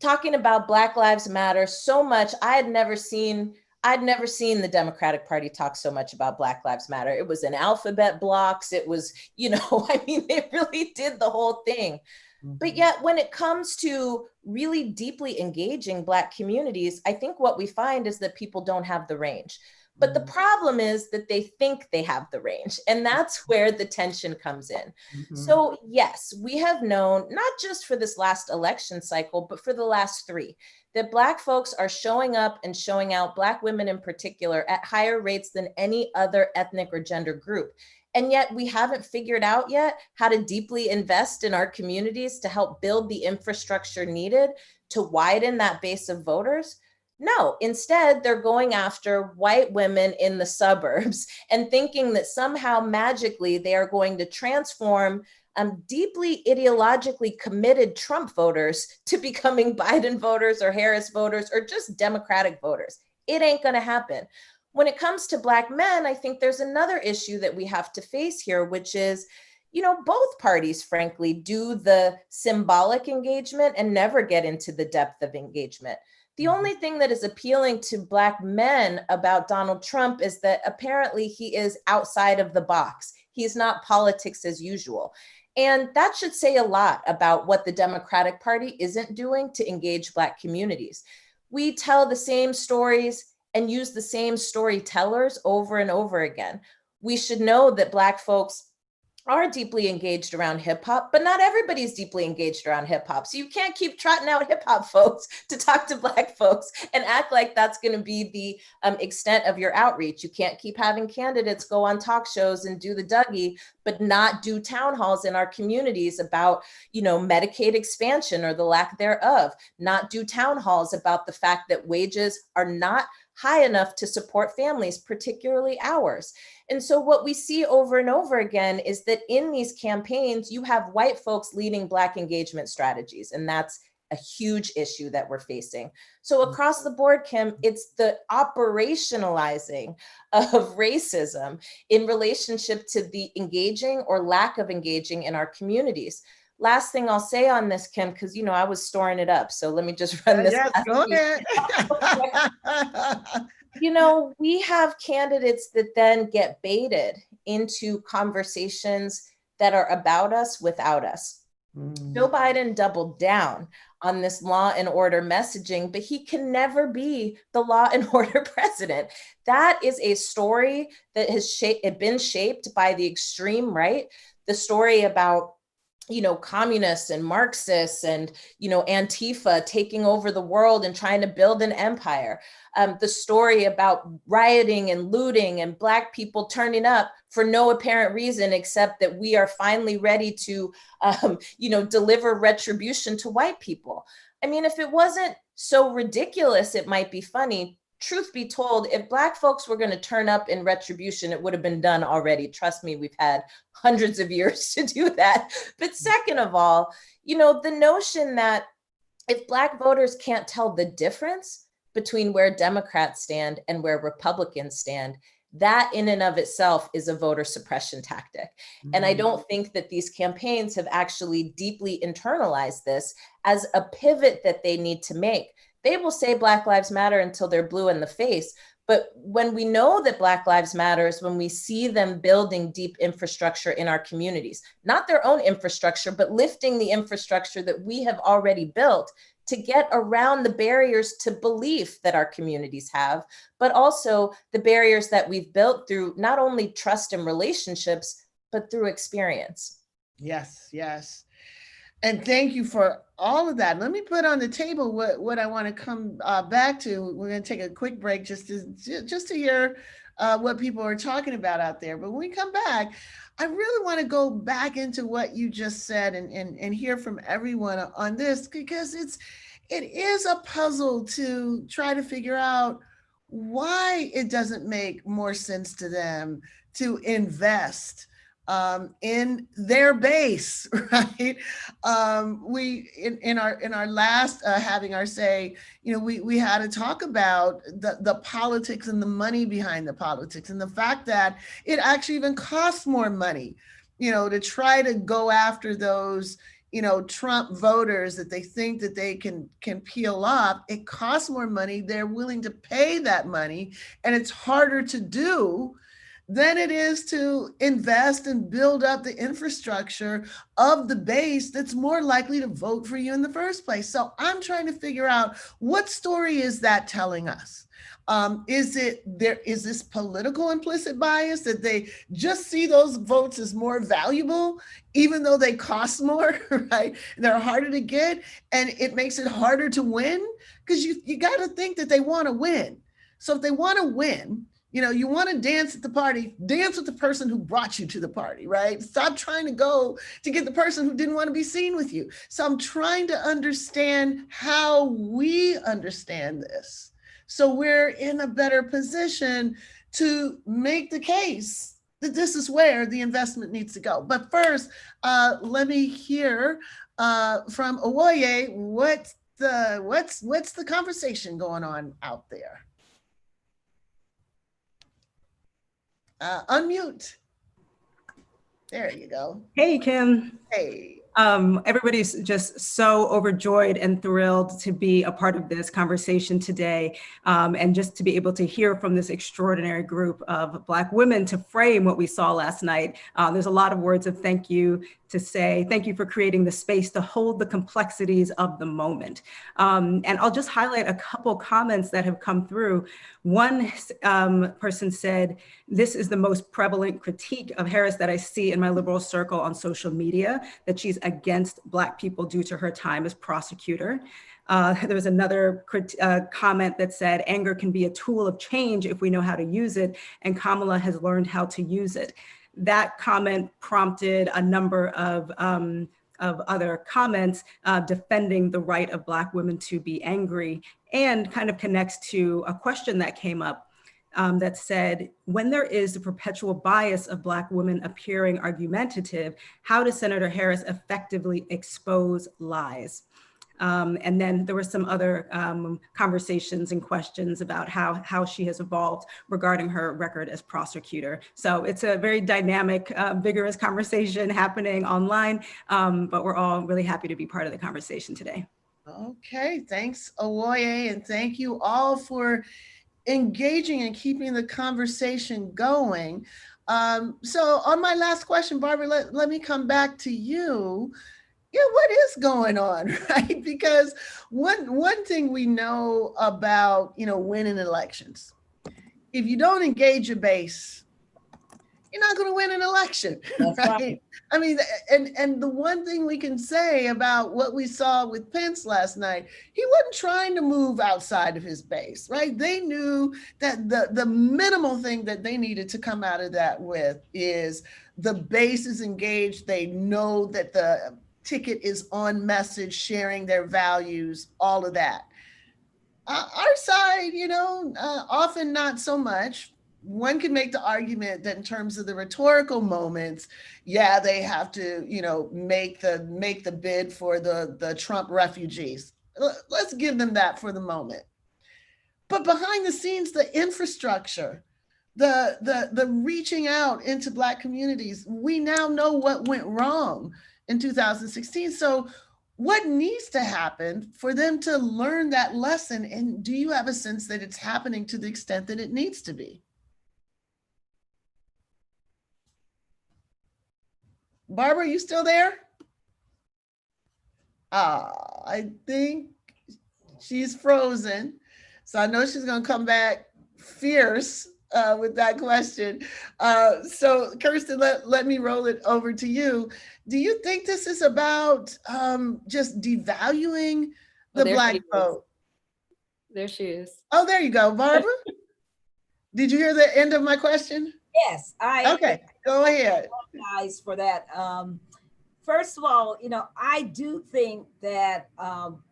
talking about Black Lives Matter so much. I'd never seen the Democratic Party talk so much about Black Lives Matter. It was in alphabet blocks. It was, they really did the whole thing. But yet when it comes to really deeply engaging Black communities, I think what we find is that people don't have the range. But the problem is that they think they have the range, and that's where the tension comes in. So yes, we have known, not just for this last election cycle, but for the last three, that Black folks are showing up and showing out, Black women in particular, at higher rates than any other ethnic or gender group. And yet we haven't figured out yet how to deeply invest in our communities to help build the infrastructure needed to widen that base of voters. No, instead, they're going after white women in the suburbs and thinking that somehow magically they are going to transform deeply ideologically committed Trump voters to becoming Biden voters or Harris voters or just Democratic voters. It ain't going to happen. When it comes to Black men, I think there's another issue that we have to face here, which is, both parties, frankly, do the symbolic engagement and never get into the depth of engagement. The only thing that is appealing to Black men about Donald Trump is that apparently he is outside of the box. He's not politics as usual. And that should say a lot about what the Democratic Party isn't doing to engage Black communities. We tell the same stories and use the same storytellers over and over again. We should know that Black folks are deeply engaged around hip hop, but not everybody's deeply engaged around hip hop. So you can't keep trotting out hip hop folks to talk to Black folks and act like that's going to be the extent of your outreach. You can't keep having candidates go on talk shows and do the Dougie, but not do town halls in our communities about, Medicaid expansion or the lack thereof, not do town halls about the fact that wages are not high enough to support families, particularly ours. And so what we see over and over again is that in these campaigns, you have white folks leading Black engagement strategies, and that's a huge issue that we're facing. So across the board, Kim, it's the operationalizing of racism in relationship to the engaging or lack of engaging in our communities. Last thing I'll say on this, Kim, because I was storing it up. So let me just run this. Yes, go ahead. You know, we have candidates that then get baited into conversations that are about us without us. Joe Biden doubled down on this law and order messaging, but he can never be the law and order president. That is a story that has been shaped by the extreme right. The story about, you know, communists and Marxists and, you know, Antifa taking over the world and trying to build an empire. The story about rioting and looting and Black people turning up for no apparent reason, except that we are finally ready to, you know, deliver retribution to white people. I mean, if it wasn't so ridiculous, it might be funny. Truth be told, if Black folks were going to turn up in retribution, it would have been done already. Trust me, we've had hundreds of years to do that. But second of all, you know, the notion that if Black voters can't tell the difference between where Democrats stand and where Republicans stand, that in and of itself is a voter suppression tactic. And I don't think that these campaigns have actually deeply internalized this as a pivot that they need to make. They will say Black Lives Matter until they're blue in the face. But when we know that Black Lives Matter is when we see them building deep infrastructure in our communities, not their own infrastructure, but lifting the infrastructure that we have already built to get around the barriers to belief that our communities have, but also the barriers that we've built through not only trust and relationships, but through experience. Yes, yes. And thank you for all of that. Let me put on the table what I want to come back to. We're going to take a quick break just to hear what people are talking about out there. But when we come back, I really want to go back into what you just said and hear from everyone on this, because it is a puzzle to try to figure out why it doesn't make more sense to them to invest in their base, right? We in our last having our say, you know, we had to talk about the politics and the money behind the politics, and the fact that it actually even costs more money, you know, to try to go after those, you know, Trump voters that they think that they can peel off. It costs more money. They're willing to pay that money, and it's harder to do than it is to invest and build up the infrastructure of the base that's more likely to vote for you in the first place. So I'm trying to figure out, what story is that telling us? Is this political implicit bias that they just see those votes as more valuable, even though they cost more, right? They're harder to get, and it makes it harder to win, because you got to think that they want to win. So if they want to win, you know, you want to dance at the party, dance with the person who brought you to the party, right? Stop trying to go to get the person who didn't want to be seen with you. So I'm trying to understand how we understand this, so we're in a better position to make the case that this is where the investment needs to go. But first, let me hear from Owoye, what's the conversation going on out there? Unmute. There you go. Hey, Kim. Hey. Everybody's just so overjoyed and thrilled to be a part of this conversation today, and just to be able to hear from this extraordinary group of Black women to frame what we saw last night. There's a lot of words of thank you to say. Thank you for creating the space to hold the complexities of the moment. And I'll just highlight a couple comments that have come through. One person said, "This is the most prevalent critique of Harris that I see in my liberal circle on social media, that she's against Black people due to her time as prosecutor." There was another comment that said, "Anger can be a tool of change if we know how to use it, and Kamala has learned how to use it." That comment prompted a number of other comments defending the right of Black women to be angry, and kind of connects to a question that came up that said, when there is the perpetual bias of Black women appearing argumentative, how does Senator Harris effectively expose lies? And then there were some other conversations and questions about how she has evolved regarding her record as prosecutor. So it's a very dynamic, vigorous conversation happening online, but we're all really happy to be part of the conversation today. Okay, thanks, Owoye, and thank you all for engaging and keeping the conversation going. So on my last question, Barbara, let me come back to you. Yeah, what is going on, right? Because one thing we know about, winning elections, if you don't engage your base, you're not going to win an election, That's right? right. I mean, and the one thing we can say about what we saw with Pence last night, he wasn't trying to move outside of his base, right? They knew that the minimal thing that they needed to come out of that with is the base is engaged. They know that the ticket is on message, sharing their values, all of that. Our side, often not so much. One can make the argument that in terms of the rhetorical moments, yeah, they have to, make the bid for the Trump refugees. Let's give them that for the moment. But behind the scenes, the infrastructure, the reaching out into Black communities, we now know what went wrong in 2016. So what needs to happen for them to learn that lesson? And do you have a sense that it's happening to the extent that it needs to be? Barbara, you still there? I think she's frozen. So I know she's going to come back fierce with that question. So Kirsten, let me roll it over to you. Do you think this is about just devaluing the Black vote? There she is. Oh, there you go, Barbara. Did you hear the end of my question? Yes, Okay, go ahead. Apologize for that. First of all, I do think that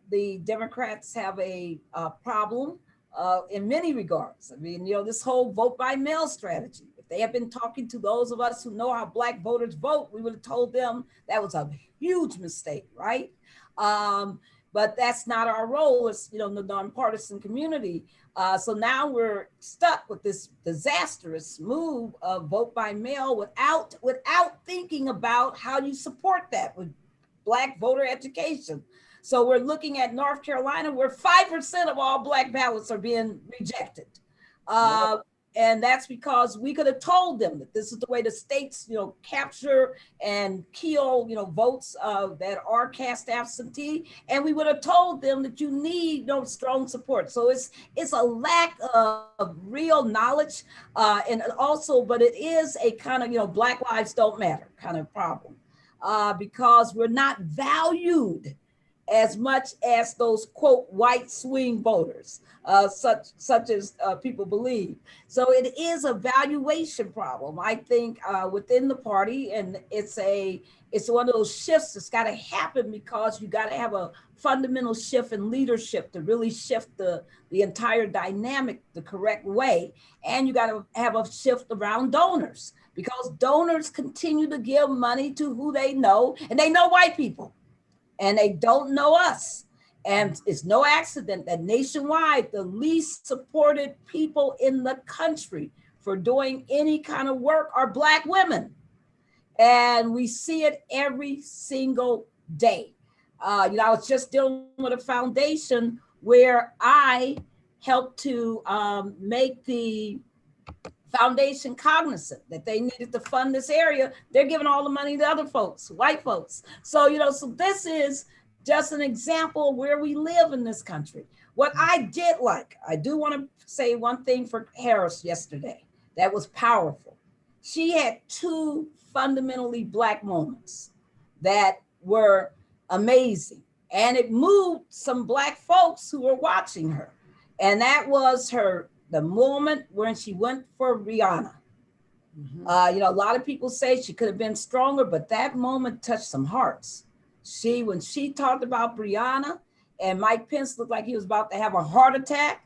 the Democrats have a problem in many regards. I mean, this whole vote by mail strategy. If they have been talking to those of us who know how Black voters vote, we would have told them that was a huge mistake, right? But that's not our role as the nonpartisan community. So now we're stuck with this disastrous move of vote by mail without thinking about how you support that with Black voter education. So we're looking at North Carolina, where 5% of all Black ballots are being rejected. And that's because we could have told them that this is the way the states, capture and kill, votes that are cast absentee. And we would have told them that you need strong support. So it's a lack of real knowledge, and also, but it is a kind of, Black lives don't matter kind of problem, because we're not valued as much as those quote white swing voters, such as people believe. So it is a valuation problem, I think, within the party, and it's one of those shifts that's got to happen, because you got to have a fundamental shift in leadership to really shift the entire dynamic the correct way, and you got to have a shift around donors, because donors continue to give money to who they know, and they know white people. And they don't know us. And it's no accident that nationwide, the least supported people in the country for doing any kind of work are Black women. And we see it every single day. I was just dealing with a foundation where I helped to make the foundation cognizant that they needed to fund this area. They're giving all the money to other folks, white folks. So, so this is just an example of where we live in this country. What I did like, I do want to say one thing for Harris yesterday that was powerful. She had two fundamentally Black moments that were amazing. And it moved some Black folks who were watching her. And that was the moment when she went for Rihanna. Mm-hmm. A lot of people say she could have been stronger, but that moment touched some hearts. When she talked about Brianna, and Mike Pence looked like he was about to have a heart attack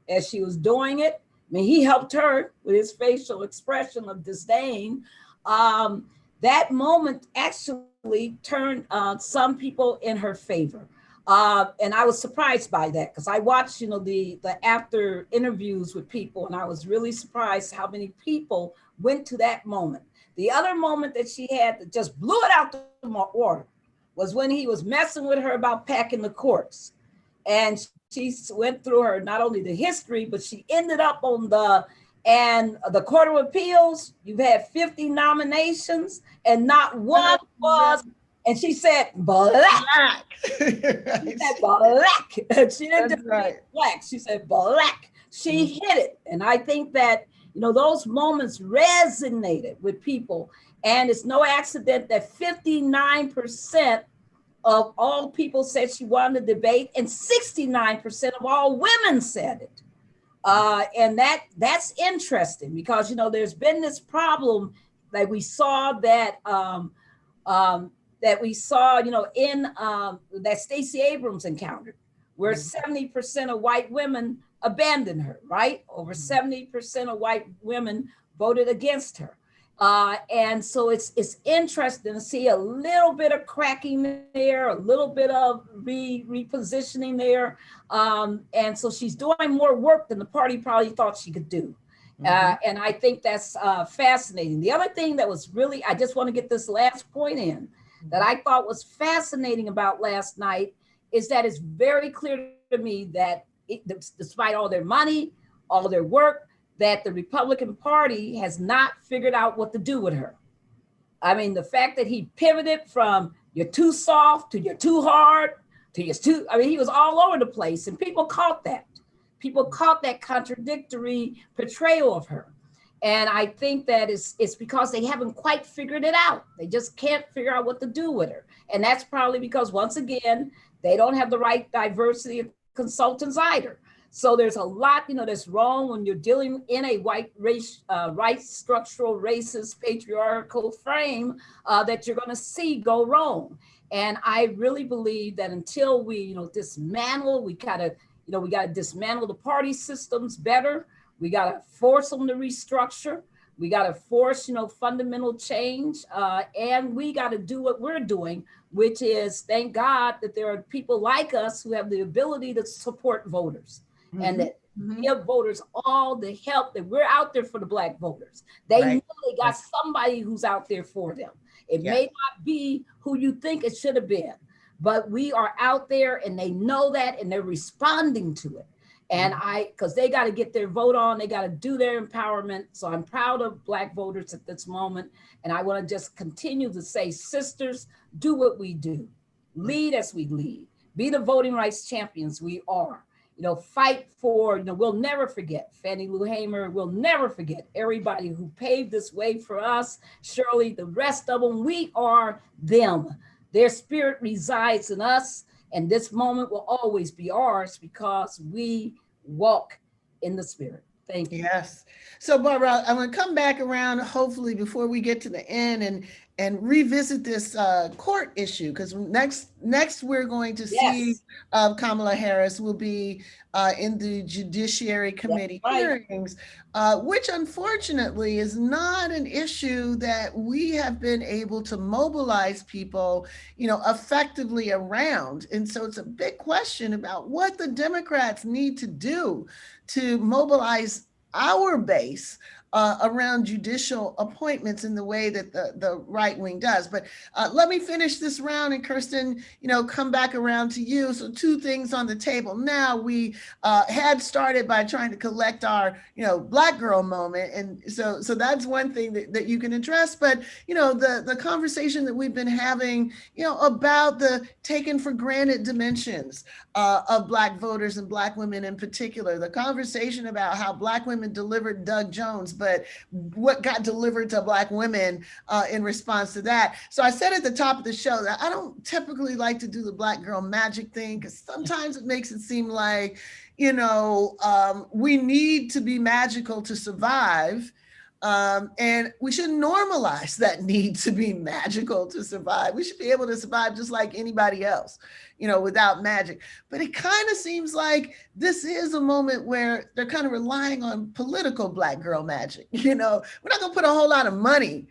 as she was doing it. I mean, he helped her with his facial expression of disdain. That moment actually turned some people in her favor. And I was surprised by that, because I watched, the after interviews with people, and I was really surprised how many people went to that moment. The other moment that she had that just blew it out the water was when he was messing with her about packing the courts. And she went through her, not only the history, but she ended up on the Court of Appeals. You've had 50 nominations and not one was, and she said black. She said black. She didn't just say black. She said black. She hit it. And I think that, those moments resonated with people. And it's no accident that 59% of all people said she wanted to debate, and 69% of all women said it. And that's interesting because, there's been this problem that we saw in that Stacey Abrams encountered, where 70% of white women abandoned her, right? Over 70% of white women voted against her. And so it's interesting to see a little bit of cracking there, a little bit of repositioning there. And so she's doing more work than the party probably thought she could do. And I think that's fascinating. The other thing that was really, I just want to get this last point in, that I thought was fascinating about last night is that it's very clear to me that despite all their money, all their work, that the Republican Party has not figured out what to do with her. I mean, the fact that he pivoted from you're too soft to you're too hard to you're too, he was all over the place, and people caught that. People caught that contradictory portrayal of her. And I think that it's because they haven't quite figured it out. They just can't figure out what to do with her. And that's probably because, once again, they don't have the right diversity of consultants either. So there's a lot, that's wrong when you're dealing in a white structural, racist, patriarchal frame that you're going to see go wrong. And I really believe that until we, dismantle, we got to dismantle the party systems better. We got to force them to restructure. We got to force, fundamental change. And we got to do what we're doing, which is thank God that there are people like us who have the ability to support voters. And that give voters all the help, that we're out there for the Black voters. They know they got somebody who's out there for them. It may not be who you think it should have been, but we are out there and they know that and they're responding to it. And because they got to get their vote on, they got to do their empowerment. So I'm proud of Black voters at this moment. And I want to just continue to say, sisters, do what we do. Lead as we lead. Be the voting rights champions we are. Fight for, we'll never forget Fannie Lou Hamer. We'll never forget everybody who paved this way for us. Surely the rest of them, we are them. Their spirit resides in us. And this moment will always be ours because we walk in the spirit. Thank you. Yes. So Barbara, I'm going to come back around hopefully before we get to the end and revisit this court issue, because next we're going to see Kamala Harris will be in the Judiciary Committee hearings, which unfortunately is not an issue that we have been able to mobilize people, effectively around. And so it's a big question about what the Democrats need to do to mobilize our base around judicial appointments in the way that the right wing does. But let me finish this round, and Kirsten, come back around to you. So 2 things on the table. Now, we had started by trying to collect our, Black girl moment. And so that's one thing that you can address. But, the conversation that we've been having, about the taken for granted dimensions of Black voters and Black women in particular, the conversation about how Black women delivered Doug Jones, but what got delivered to Black women in response to that. So I said at the top of the show that I don't typically like to do the Black girl magic thing, because sometimes it makes it seem like, we need to be magical to survive. And we should normalize that need to be magical to survive. We should be able to survive just like anybody else, without magic. But it kind of seems like this is a moment where they're kind of relying on political Black girl magic. We're not gonna put a whole lot of money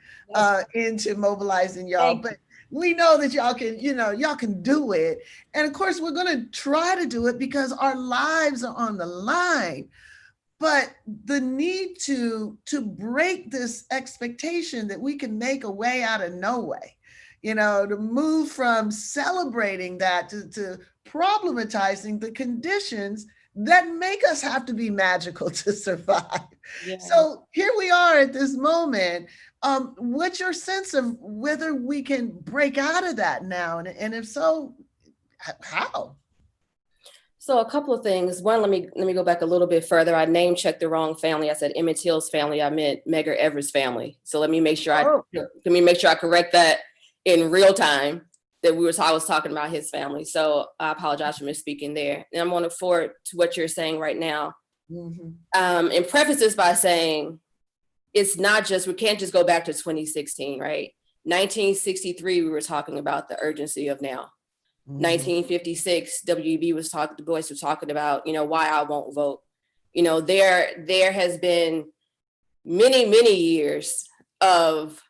into mobilizing y'all, but we know that y'all can, y'all can do it. And of course, we're gonna try to do it because our lives are on the line. But the need to break this expectation that we can make a way out of no way, to move from celebrating that to problematizing the conditions that make us have to be magical to survive. Yeah. So here we are at this moment. What's your sense of whether we can break out of that now? And if so, how? So a couple of things. One, let me go back a little bit further. I name checked the wrong family. I said Emmett Till's family. I meant Medgar Evers' family. So let me make sure I correct that in real time. That I was talking about his family. So I apologize for misspeaking there. And I'm going to forward to what you're saying right now. Mm-hmm. And preface this by saying it's not just, we can't just go back to 2016, right? 1963, we were talking about the urgency of now. 1956, WEB was talking, Du Bois was talking about, why I won't vote. There has been many, many years of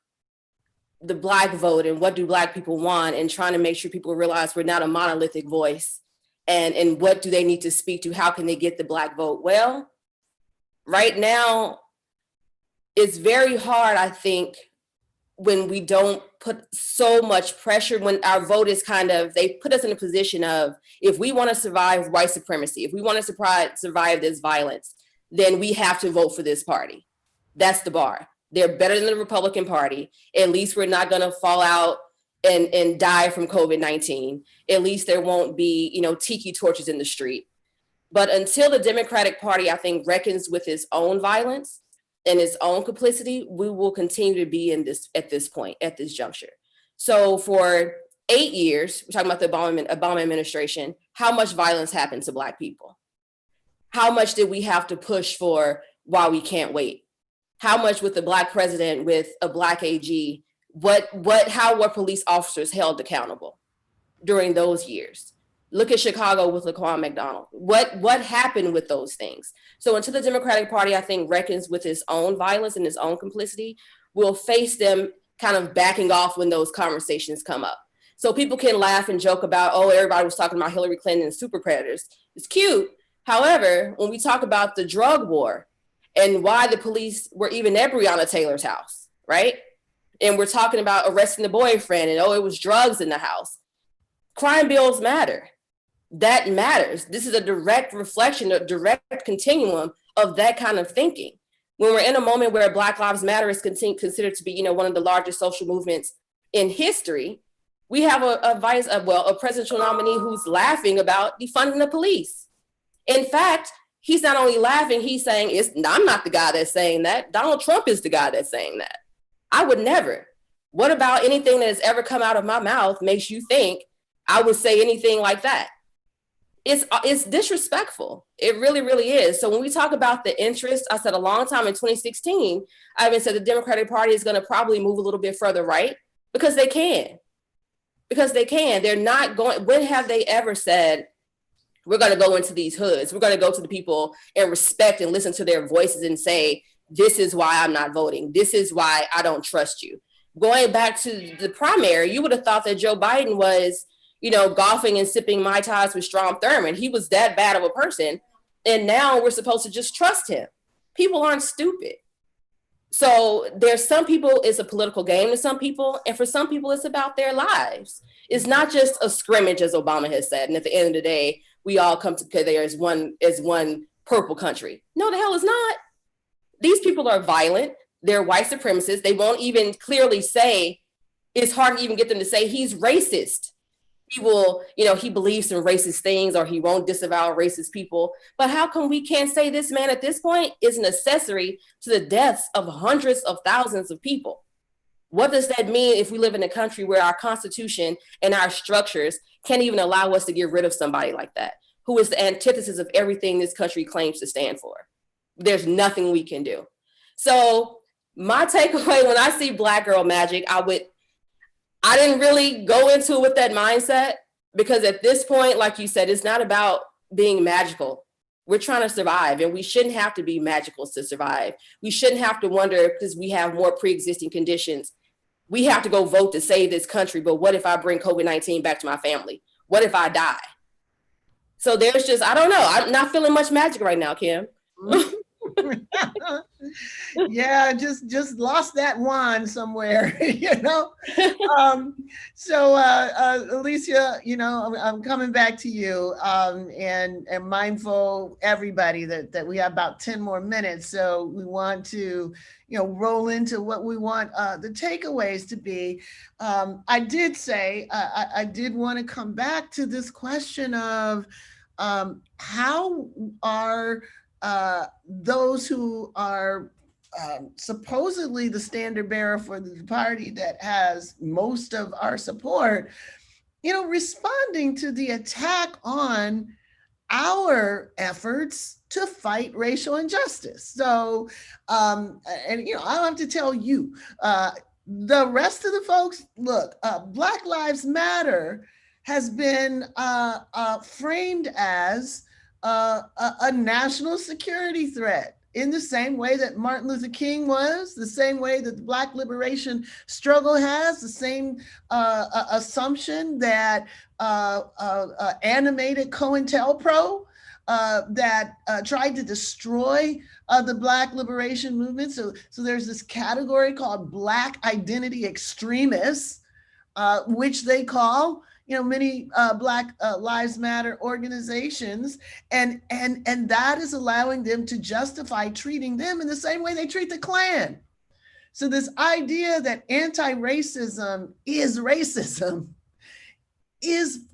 the Black vote and what do Black people want, and trying to make sure people realize we're not a monolithic voice, and what do they need to speak to? How can they get the Black vote? Well, right now, it's very hard, I think, when we don't put so much pressure, when our vote is they put us in a position of, if we want to survive white supremacy, if we want to survive this violence, then we have to vote for this party. That's the bar. They're better than the Republican Party. At least we're not going to fall out and die from COVID-19. At least there won't be, tiki torches in the street. But until the Democratic Party, I think, reckons with its own violence and its own complicity, we will continue to be at this juncture. So for 8 years, we're talking about the Obama administration, how much violence happened to Black people? How much did we have to push for while we can't wait? How much with the Black president, with a Black AG, how were police officers held accountable during those years? Look at Chicago with Laquan McDonald. What happened with those things? So until the Democratic Party, I think, reckons with its own violence and its own complicity, we'll face them kind of backing off when those conversations come up. So people can laugh and joke about, everybody was talking about Hillary Clinton and super predators. It's cute. However, when we talk about the drug war and why the police were even at Breonna Taylor's house, right? And we're talking about arresting the boyfriend and, it was drugs in the house. Crime bills matter. That matters. This is a direct reflection, a direct continuum of that kind of thinking. When we're in a moment where Black Lives Matter is considered to be, one of the largest social movements in history, we have a presidential nominee who's laughing about defunding the police. In fact, he's not only laughing, he's saying, I'm not the guy that's saying that. Donald Trump is the guy that's saying that. I would never. What about anything that has ever come out of my mouth makes you think I would say anything like that? It's disrespectful. It really, really is. So when we talk about the interest, I said a long time in 2016, I even said the Democratic Party is going to probably move a little bit further right because they can. They're not going, when have they ever said, we're going to go into these hoods, we're going to go to the people and respect and listen to their voices and say, this is why I'm not voting. This is why I don't trust you. Going back to the primary, you would have thought that Joe Biden was, golfing and sipping Mai Tais with Strom Thurmond. He was that bad of a person. And now we're supposed to just trust him. People aren't stupid. So there's some people, it's a political game to some people. And for some people, it's about their lives. It's not just a scrimmage, as Obama has said. And at the end of the day, we all come together as one purple country. No, the hell is not. These people are violent. They're white supremacists. They won't even clearly say, it's hard to even get them to say he's racist. He will, he believes in racist things, or he won't disavow racist people. But how come we can't say this man at this point is an accessory to the deaths of hundreds of thousands of people? What does that mean if we live in a country where our Constitution and our structures can't even allow us to get rid of somebody like that, who is the antithesis of everything this country claims to stand for? There's nothing we can do. So my takeaway when I see Black Girl Magic, I didn't really go into it with that mindset, because at this point, like you said, it's not about being magical. We're trying to survive, and we shouldn't have to be magical to survive. We shouldn't have to wonder, because we have more pre-existing conditions, we have to go vote to save this country. But what if I bring COVID-19 back to my family? What if I die? So there's just, I don't know. I'm not feeling much magic right now, Kim. Yeah, just lost that wand somewhere, you know. Um, Alicia, you know, I'm coming back to you, and mindful everybody that we have about 10 more minutes, so we want to, you know, roll into what we want the takeaways to be. I did say I did want to come back to this question of how are those who are supposedly the standard bearer for the party that has most of our support, you know, responding to the attack on our efforts to fight racial injustice. So, and you know, I don't have to tell you, the rest of the folks, look, Black Lives Matter has been framed as a national security threat in the same way that Martin Luther King was, the same way that the Black liberation struggle has, the same assumption that animated COINTELPRO that tried to destroy the Black liberation movement. So there's this category called Black identity extremists, which they call, you know, many Black Lives Matter organizations, and that is allowing them to justify treating them in the same way they treat the Klan. So this idea that anti-racism is racism is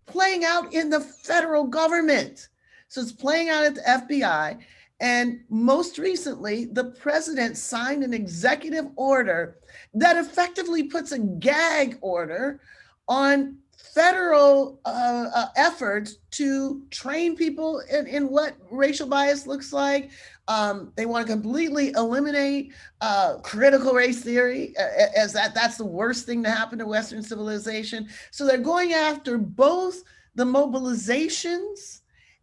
playing out in the federal government. So it's playing out at the FBI. And most recently, the president signed an executive order that effectively puts a gag order on federal efforts to train people in what racial bias looks like. They want to completely eliminate critical race theory, as that's the worst thing to happen to Western civilization. So they're going after both the mobilizations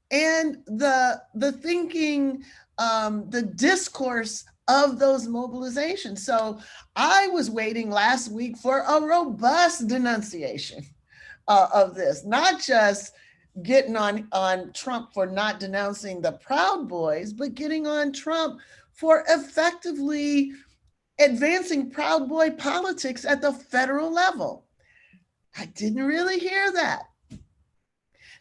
and the thinking, the discourse of those mobilizations. So I was waiting last week for a robust denunciation of this, not just getting on Trump for not denouncing the Proud Boys, but getting on Trump for effectively advancing Proud Boy politics at the federal level. I didn't really hear that.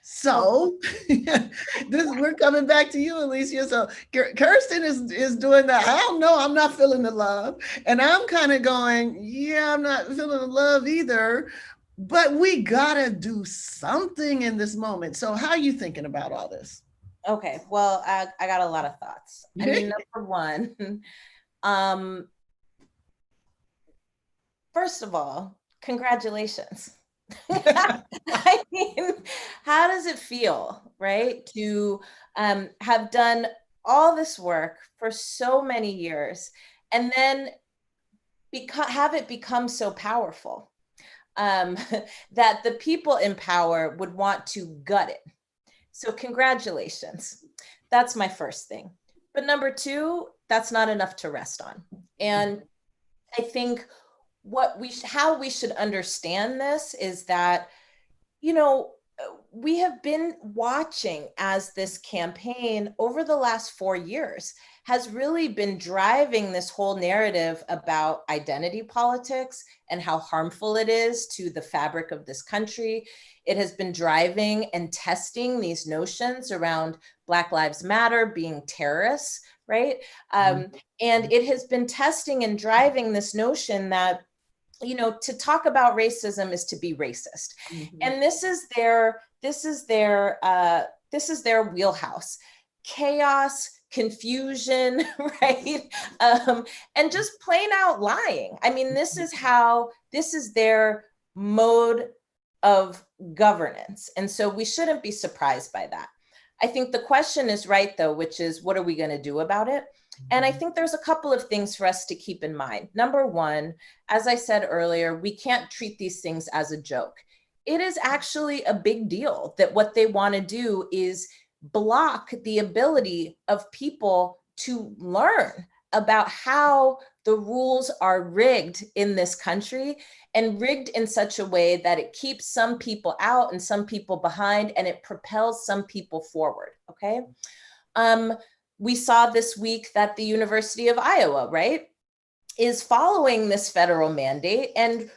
So we're coming back to you, Alicia. So Kirsten is doing that. I don't know. I'm not feeling the love. And I'm kind of going, yeah, I'm not feeling the love either. But we got to do something in this moment. So how are you thinking about all this? Okay, well, I got a lot of thoughts. I mean, number one, first of all, congratulations. I mean, how does it feel, right, to have done all this work for so many years and then have it become so powerful that the people in power would want to gut it? So congratulations. That's my first thing. But number two, that's not enough to rest on. And I think how we should understand this is that, you know, we have been watching as this campaign over the last 4 years has really been driving this whole narrative about identity politics and how harmful it is to the fabric of this country. It has been driving and testing these notions around Black Lives Matter being terrorists, right? And it has been testing and driving this notion that, you know, to talk about racism is to be racist. And this is their wheelhouse. Chaos, confusion, right? And just plain out lying. I mean, this is their mode of governance. And so we shouldn't be surprised by that. I think the question is right, though, which is, what are we going to do about it? And I think there's a couple of things for us to keep in mind. Number one, as I said earlier, we can't treat these things as a joke. It is actually a big deal that what they want to do is block the ability of people to learn about how the rules are rigged in this country, and rigged in such a way that it keeps some people out and some people behind, and it propels some people forward, okay? we saw this week that the University of Iowa, right, is following this federal mandate and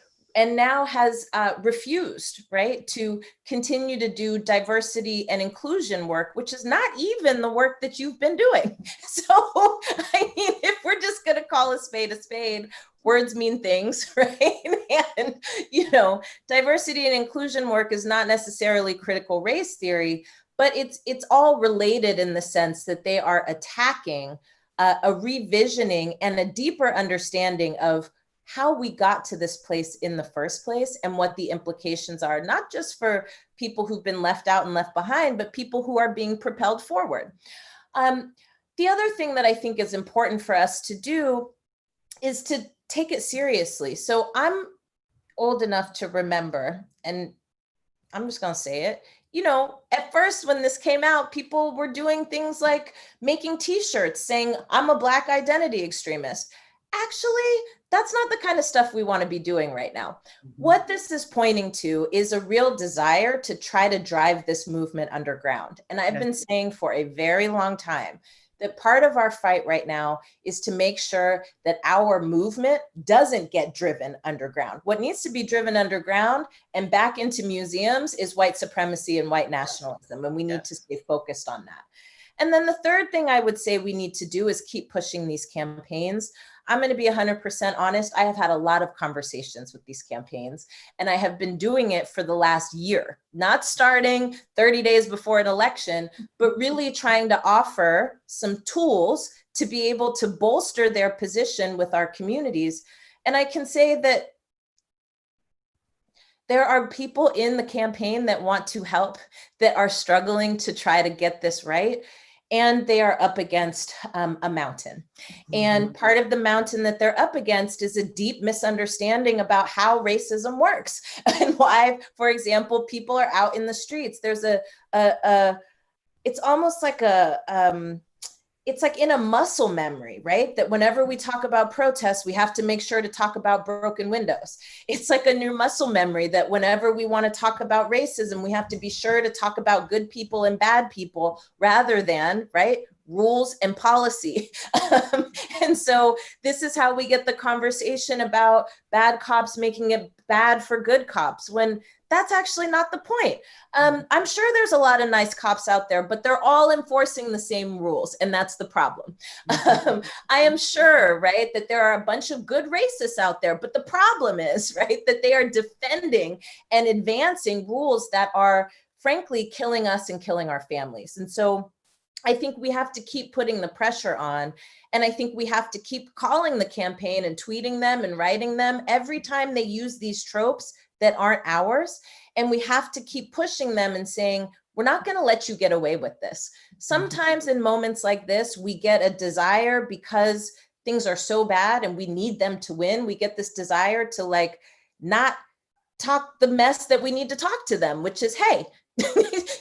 now has refused, right, to continue to do diversity and inclusion work, which is not even the work that you've been doing. So, I mean, if we're just going to call a spade, words mean things, right? And, you know, diversity and inclusion work is not necessarily critical race theory, but it's all related in the sense that they are attacking a revisioning and a deeper understanding of how we got to this place in the first place and what the implications are, not just for people who've been left out and left behind, but people who are being propelled forward. The other thing that I think is important for us to do is to take it seriously. So I'm old enough to remember, and I'm just going to say it, you know, at first when this came out, people were doing things like making t-shirts saying, I'm a Black identity extremist. Actually, that's not the kind of stuff we want to be doing right now. What this is pointing to is a real desire to try to drive this movement underground. And I've been saying for a very long time that part of our fight right now is to make sure that our movement doesn't get driven underground. What needs to be driven underground and back into museums is white supremacy and white nationalism, and we need to stay focused on that. And then the third thing I would say we need to do is keep pushing these campaigns. I'm going to be 100% honest. I have had a lot of conversations with these campaigns, and I have been doing it for the last year, not starting 30 days before an election, but really trying to offer some tools to be able to bolster their position with our communities. And I can say that there are people in the campaign that want to help, that are struggling to try to get this right. And they are up against a mountain. And part of the mountain that they're up against is a deep misunderstanding about how racism works and why, for example, people are out in the streets. There's it's almost like it's like in a muscle memory, right? That whenever we talk about protests, we have to make sure to talk about broken windows. It's like a new muscle memory that whenever we want to talk about racism, we have to be sure to talk about good people and bad people rather than, right, rules and policy. And so this is how we get the conversation about bad cops making it bad for good cops, when that's actually not the point. I'm sure there's a lot of nice cops out there, but they're all enforcing the same rules, and that's the problem. I am sure, right, that there are a bunch of good racists out there, but the problem is, right, that they are defending and advancing rules that are frankly killing us and killing our families. And so I think we have to keep putting the pressure on, and I think we have to keep calling the campaign and tweeting them and writing them every time they use these tropes that aren't ours. And we have to keep pushing them and saying, we're not going to let you get away with this. Sometimes in moments like this, we get a desire because things are so bad and we need them to win. We get this desire to like not talk the mess that we need to talk to them, which is, hey,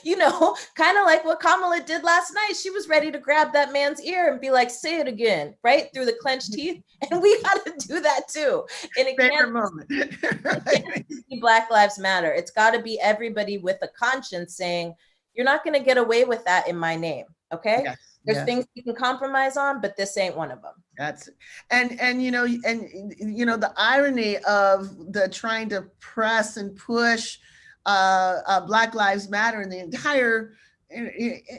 you know, kind of like what Kamala did last night. She was ready to grab that man's ear and be like, say it again, right? Through the clenched teeth. And we got to do that too. And it can't be Black Lives Matter. It's got to be everybody with a conscience saying, you're not going to get away with that in my name. Okay. Yes. There's things you can compromise on, but this ain't one of them. That's and you know the irony of the trying to press and push Black Lives Matter and the entire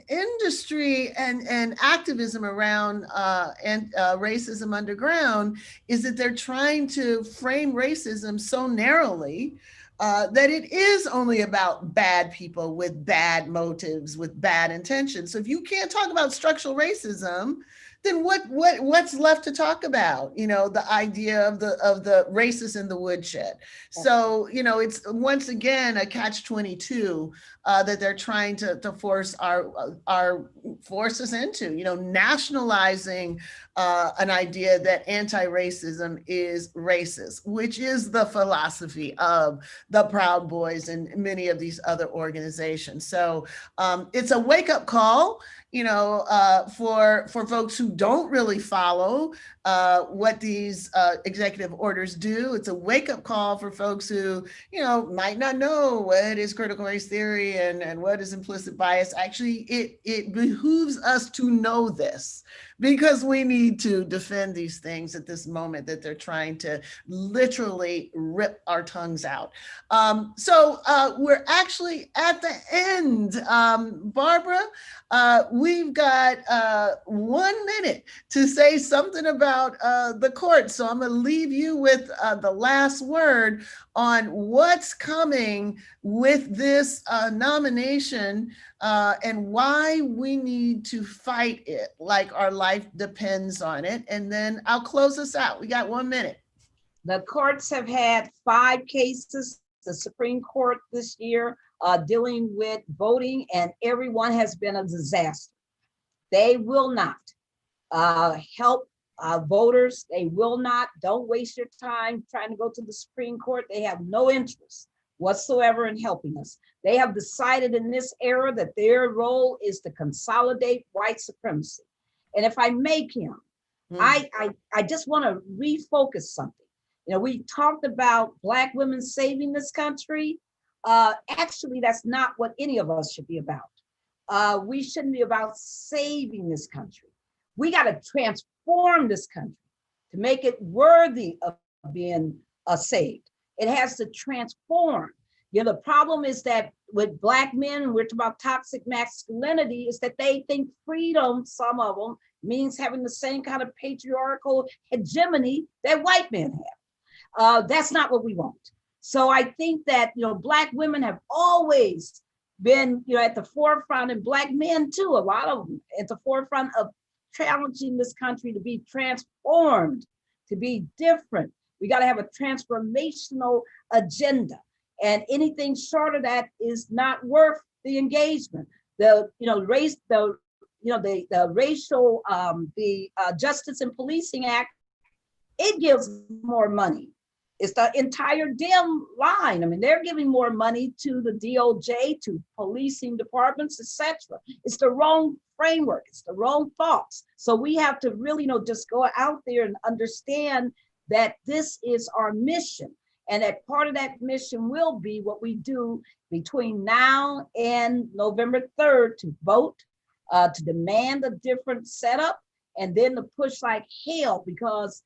industry and activism around racism underground is that they're trying to frame racism so narrowly that it is only about bad people with bad motives, with bad intentions. So if you can't talk about structural racism, then what's left to talk about? You know, the idea of the racist in the woodshed. So, you know, it's once again a catch-22 that they're trying to force our forces into, you know, nationalizing an idea that anti-racism is racist, which is the philosophy of the Proud Boys and many of these other organizations. So it's a wake-up call. for folks who don't really follow what these executive orders do. It's a wake-up call for folks who, might not know what is critical race theory and what is implicit bias. Actually, it behooves us to know this, because we need to defend these things at this moment that they're trying to literally rip our tongues out. So we're actually at the end. Barbara, we've got 1 minute to say something about the court. So I'm going to leave you with the last word on what's coming with this nomination and why we need to fight it like our life depends on it. And then I'll close us out. We got 1 minute. The courts have had 5 cases, the Supreme Court this year, dealing with voting, and everyone has been a disaster. They will not help voters. They will not. Don't waste your time trying to go to the Supreme Court. They have no interest whatsoever in helping us. They have decided in this era that their role is to consolidate white supremacy. And if I may, Kim, I just want to refocus something. We talked about Black women saving this country. Actually, that's not what any of us should be about. We shouldn't be about saving this country. We got to transform this country to make it worthy of being saved. It has to transform. The problem is that with Black men, we're talking about toxic masculinity, is that they think freedom, some of them, means having the same kind of patriarchal hegemony that white men have. That's not what we want. So I think that, Black women have always been, at the forefront, and Black men too, a lot of them at the forefront of challenging this country to be transformed, to be different. We got to have a transformational agenda, and anything short of that is not worth the engagement. The racial, Justice and Policing Act, it gives more money. It's the entire damn line. I mean, they're giving more money to the DOJ, to policing departments, etc. It's the wrong framework. It's the wrong thoughts. So we have to really, just go out there and understand that this is our mission. And that part of that mission will be what we do between now and November 3rd to vote, to demand a different setup, and then to push like hell, because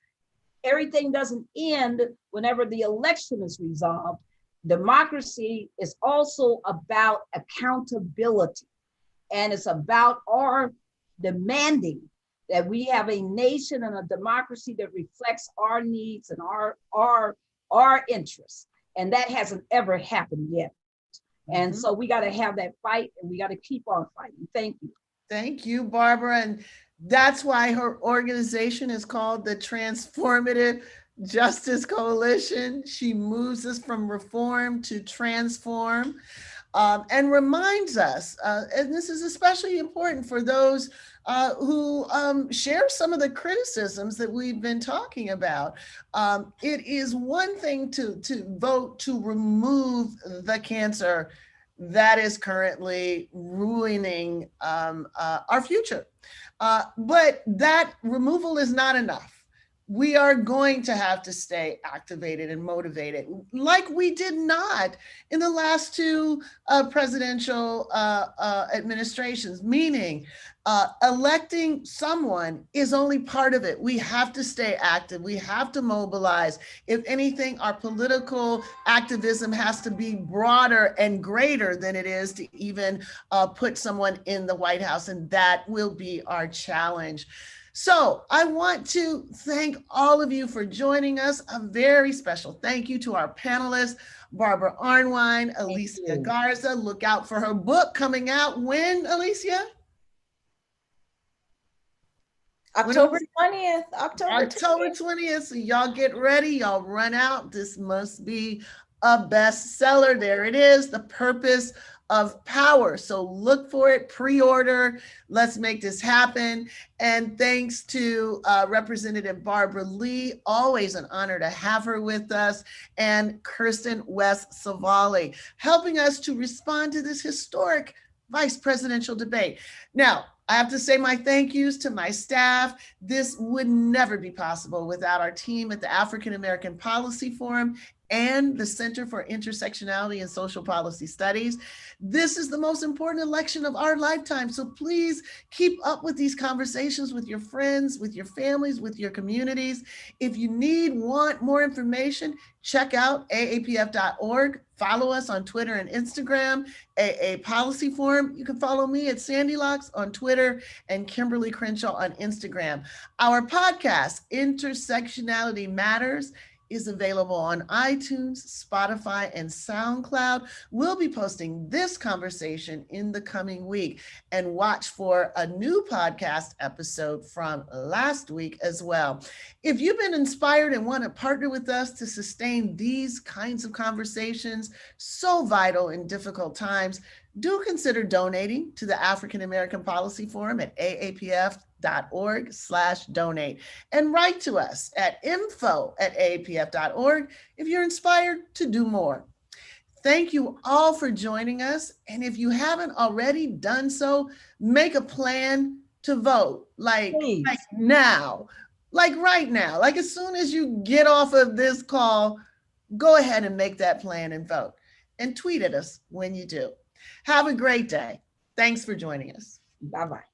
everything doesn't end whenever the election is resolved. Democracy is also about accountability. And it's about our demanding that we have a nation and a democracy that reflects our needs and our interests. And that hasn't ever happened yet. And so we got to have that fight, and we got to keep on fighting. Thank you. Thank you, Barbara. And that's why her organization is called the Transformative Justice Coalition. She moves us from reform to transform, and reminds us, and this is especially important for those who share some of the criticisms that we've been talking about. It is one thing to vote to remove the cancer that is currently ruining our future. But that removal is not enough. We are going to have to stay activated and motivated, like we did not in the last 2 presidential administrations, meaning electing someone is only part of it. We have to stay active. We have to mobilize. If anything, our political activism has to be broader and greater than it is to even put someone in the White House, and that will be our challenge. So I want to thank all of you for joining us. A very special thank you to our panelists, Barbara Arnwine, Alicia Garza. Look out for her book coming out when, Alicia? October 20th. October 20th. So y'all get ready. Y'all run out. This must be a bestseller. There it is. The Purpose of Power. So look for it, pre-order. Let's make this happen. And thanks to Representative Barbara Lee, always an honor to have her with us, and Kirsten West Savali, helping us to respond to this historic vice presidential debate. Now, I have to say my thank yous to my staff. This would never be possible without our team at the African American Policy Forum and the Center for Intersectionality and Social Policy Studies. This is the most important election of our lifetime. So please keep up with these conversations with your friends, with your families, with your communities. If you want more information, check out aapf.org. Follow us on Twitter and Instagram, AA Policy Forum. You can follow me at Sandy Locks on Twitter and Kimberly Crenshaw on Instagram. Our podcast, Intersectionality Matters, is available on iTunes, Spotify, and SoundCloud. We'll be posting this conversation in the coming week, and watch for a new podcast episode from last week as well. If you've been inspired and want to partner with us to sustain these kinds of conversations, so vital in difficult times, do consider donating to the African American Policy Forum at aapf.org/donate, and write to us at info@aapf.org if you're inspired to do more. Thank you all for joining us. And if you haven't already done so, make a plan to vote like now, like right now, like as soon as you get off of this call, go ahead and make that plan and vote, and tweet at us when you do. Have a great day. Thanks for joining us. Bye-bye.